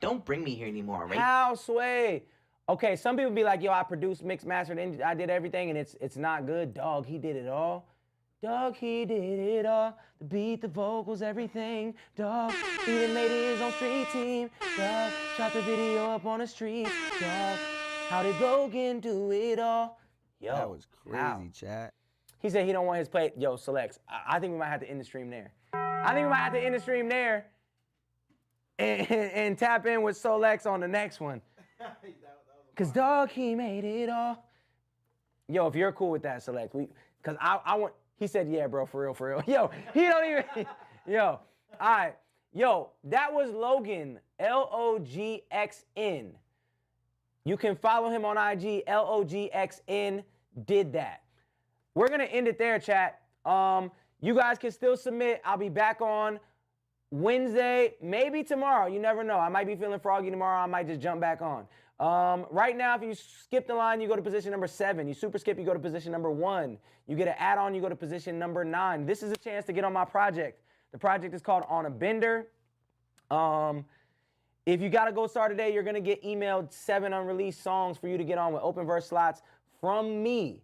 Don't bring me here anymore, right? How, Sway? Okay, some people be like, yo, I produced, mixed, mastered, and I did everything, and it's not good. Dog, he did it all. Dog, he did it all. The beat, the vocals, everything. Dog, he even made it his own street team. Dog, shot the video up on the street. Dog, how did Logan do it all? Yo, that was crazy, chat. He said he don't want his play. Yo, Selects, I think we might have to end the stream there. I think we might have to end the stream there and tap in with Solex on the next one. Cause dog, he made it all. Yo, if you're cool with that, Select, cause I want. He said, yeah, bro, for real. Yo, he don't even. Yo, all right. Yo, that was Logan, LOGXN. You can follow him on IG, LOGXN. Did that. We're gonna end it there, chat. You guys can still submit. I'll be back on Wednesday, maybe tomorrow. You never know. I might be feeling froggy tomorrow. I might just jump back on. Right now, if you skip the line, you go to position number 7. You super skip, you go to position number 1. You get an add-on, you go to position number 9. This is a chance to get on my project. The project is called On a Bender. If you got to go start today, you're going to get emailed 7 unreleased songs for you to get on with open verse slots from me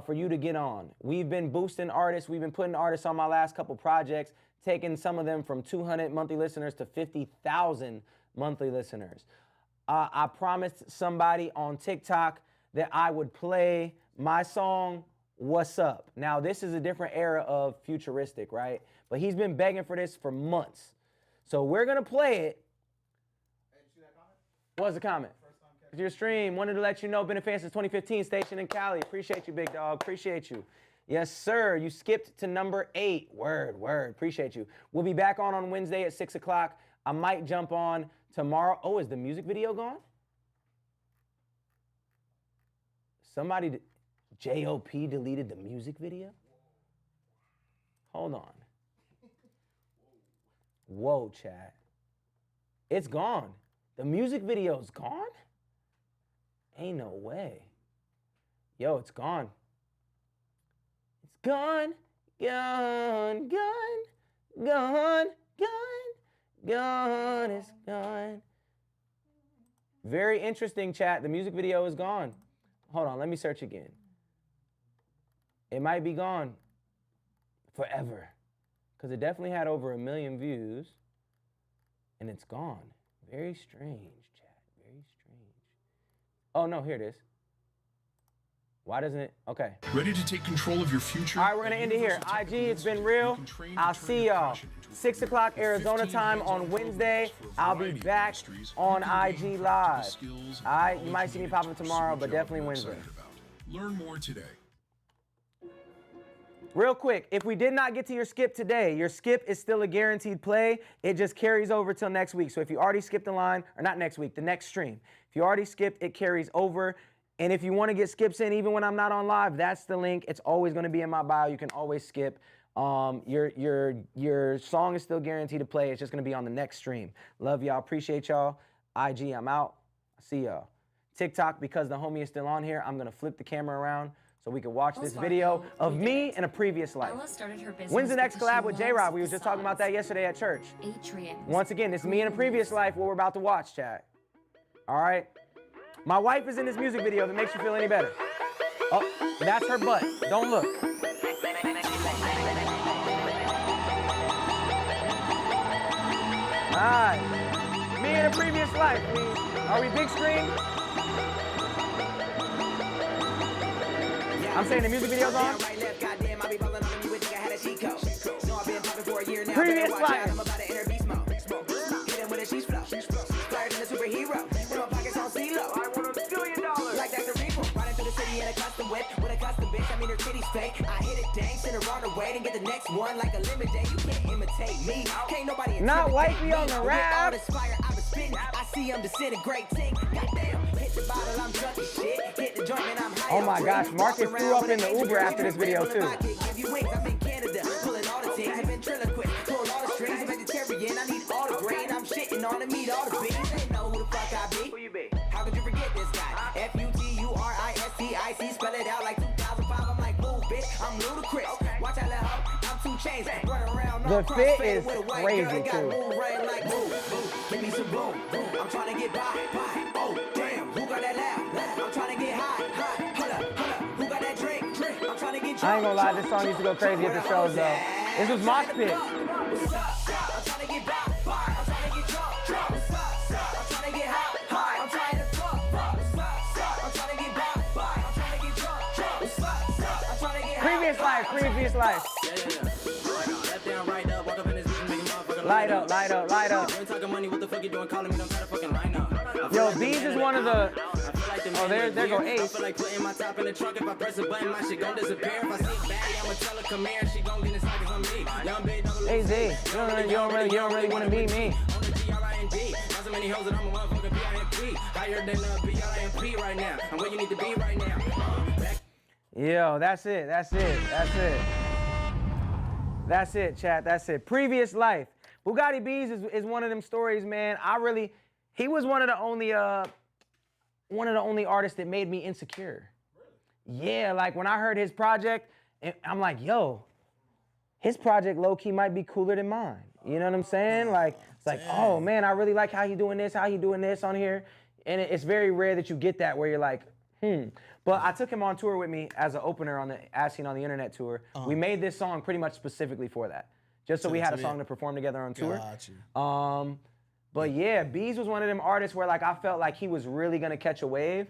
for you to get on. We've been boosting artists. We've been putting artists on my last couple projects, taking some of them from 200 monthly listeners to 50,000 monthly listeners. I promised somebody on TikTok that I would play my song, What's Up? Now, this is a different era of Futuristic, right? But he's been begging for this for months. So we're going to play it. What's the comment? It's your stream. Wanted to let you know, been a fan since 2015, station in Cali. Appreciate you, big dog. Appreciate you. Yes, sir. You skipped to number 8. Word. Appreciate you. We'll be back on Wednesday at 6 o'clock. I might jump on tomorrow. Oh, is the music video gone? Somebody, JOP deleted the music video? Hold on. Whoa, chat. It's gone. The music video's gone? Ain't no way. Yo, it's gone. It's gone, gone, it's gone. Very interesting, chat. The music video is gone. Hold on, let me search again. It might be gone forever. Because it definitely had over 1 million views. And it's gone. Very strange, chat. Very strange. Oh, no, here it is. Why doesn't it? Okay. Ready to take control of your future? All right, we're going to end it here. IG, it's been real. I'll see y'all. 6 o'clock Arizona time on Wednesday. I'll be back on IG Live. All right, you might see me popping tomorrow, but definitely Wednesday. Learn more today. Real quick, if we did not get to your skip today, your skip is still a guaranteed play. It just carries over till next week. So if you already skipped the line, or not next week, the next stream. If you already skipped, it carries over. And if you want to get skips in even when I'm not on live, that's the link. It's always going to be in my bio. You can always skip. Your song is still guaranteed to play. It's just going to be on the next stream. Love y'all. Appreciate y'all. IG, I'm out. See y'all. TikTok, because the homie is still on here, I'm going to flip the camera around so we can watch this video of me in a previous life. When's the next collab with J-Rob? We were just talking about that yesterday at church. Once again, this is me in a previous life, what we're about to watch, chat. All right? My wife is in this music video if it makes you feel any better. Oh, that's her butt. Don't look. All right. Me in a previous life. Are we big screen? I'm saying the music video's on. Previous life. I hit it dang, send her on her way and get the next one like a limit day. You can't imitate me. Can't nobody not wifey on the rap. I see I'm disintegrating. Goddamn, hit the bottle, I'm drunk as shit. Hit the joint and I'm high. Oh my gosh, Marcus threw up in the Uber after this video too. I'm in Canada, pulling all the things. I've been ventriloquist, pulling all the strings. I'm vegetarian, I need all the grain. I'm shitting on the meat, all the beans. They know who the fuck I be. Who you be? How could you forget this guy? F-U-T-U-R-I-S-T-I-C. Spell it out like 2005. I'm like, move, bitch. I'm ludicrous. Watch out, let her. I'm 2 chains. Run around. The fit is crazy too. Give me some boom. I'm trying to get by. Oh, damn. Who got that loud? I'm trying to get high. Hold up. Who got that drink? I'm trying to get drunk. I ain't gonna lie, this song used to go crazy at the shows though. This was Mosh Pit. I'm trying to get by. I'm trying to get drunk. I'm trying to get high. I'm trying to fuck. I'm trying to get by. I'm trying to get drunk. I'm trying to get high. Previous life. Light up. Yo, Bees is one of the. Oh, there go Ace. I feel like putting my top in the trunk. If I press a button, my shit gon' disappear. If I see baddie, I'ma tell her come here. She gon' get inside on me. Hey Z, you don't really want to be me. On the G-R-I-N-D. Not so many hoes that I'm a motherfucker B-I-M-P. Higher than B-I-M-P right now. I'm where you need to be right now. Yo, that's it, chat. That's it. Previous life. Bugatti Bees is one of them stories, man. He was one of the only artists that made me insecure. Really? Yeah, like when I heard his project, I'm like, yo, his project low-key might be cooler than mine. You know what I'm saying? Like, it's like, oh man, I really like how he doing this on here. And it's very rare that you get that where you're like, But I took him on tour with me as an opener on the As Seen on the Internet tour. We made this song pretty much specifically for that. Just so we had a song to perform together on tour. Got you. But yeah, Bees was one of them artists where like I felt like he was really gonna catch a wave.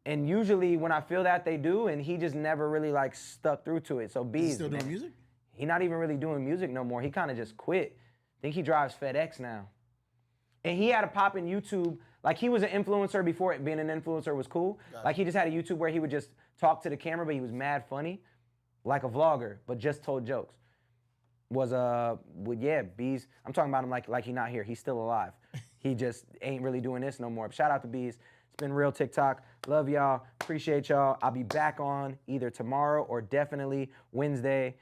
And usually when I feel that, they do, and he just never really like stuck through to it. So Bees, is he still doing music? He not even really doing music no more. He kind of just quit. I think he drives FedEx now. And he had a pop in YouTube. Like he was an influencer before being an influencer was cool. Like he just had a YouTube where he would just talk to the camera, but he was mad funny, like a vlogger, but just told jokes. Bees. I'm talking about him like he not here. He's still alive. He just ain't really doing this no more. Shout out to Bees. It's been real TikTok. Love y'all. Appreciate y'all. I'll be back on either tomorrow or definitely Wednesday.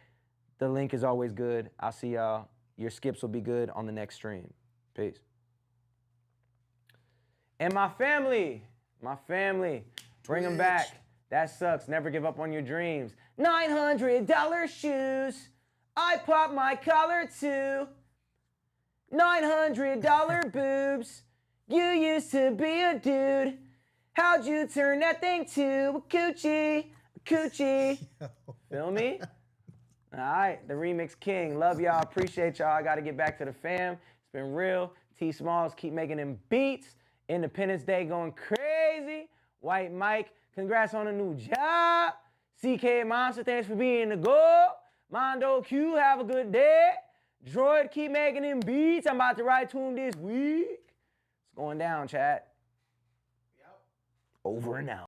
The link is always good. I'll see y'all. Your skips will be good on the next stream. Peace. And my family, bring them back. That sucks. Never give up on your dreams. $900 shoes. I pop my collar too. $900 boobs. You used to be a dude. How'd you turn that thing to a coochie? Feel me? All right, the Remix King. Love y'all. Appreciate y'all. I got to get back to the fam. It's been real. T Smalls, keep making them beats. Independence Day going crazy. White Mike, congrats on a new job. CK Monster, thanks for being the goal. Mondo Q, have a good day. Droid, keep making them beats. I'm about to write to him this week. It's going down, chat. Over and out.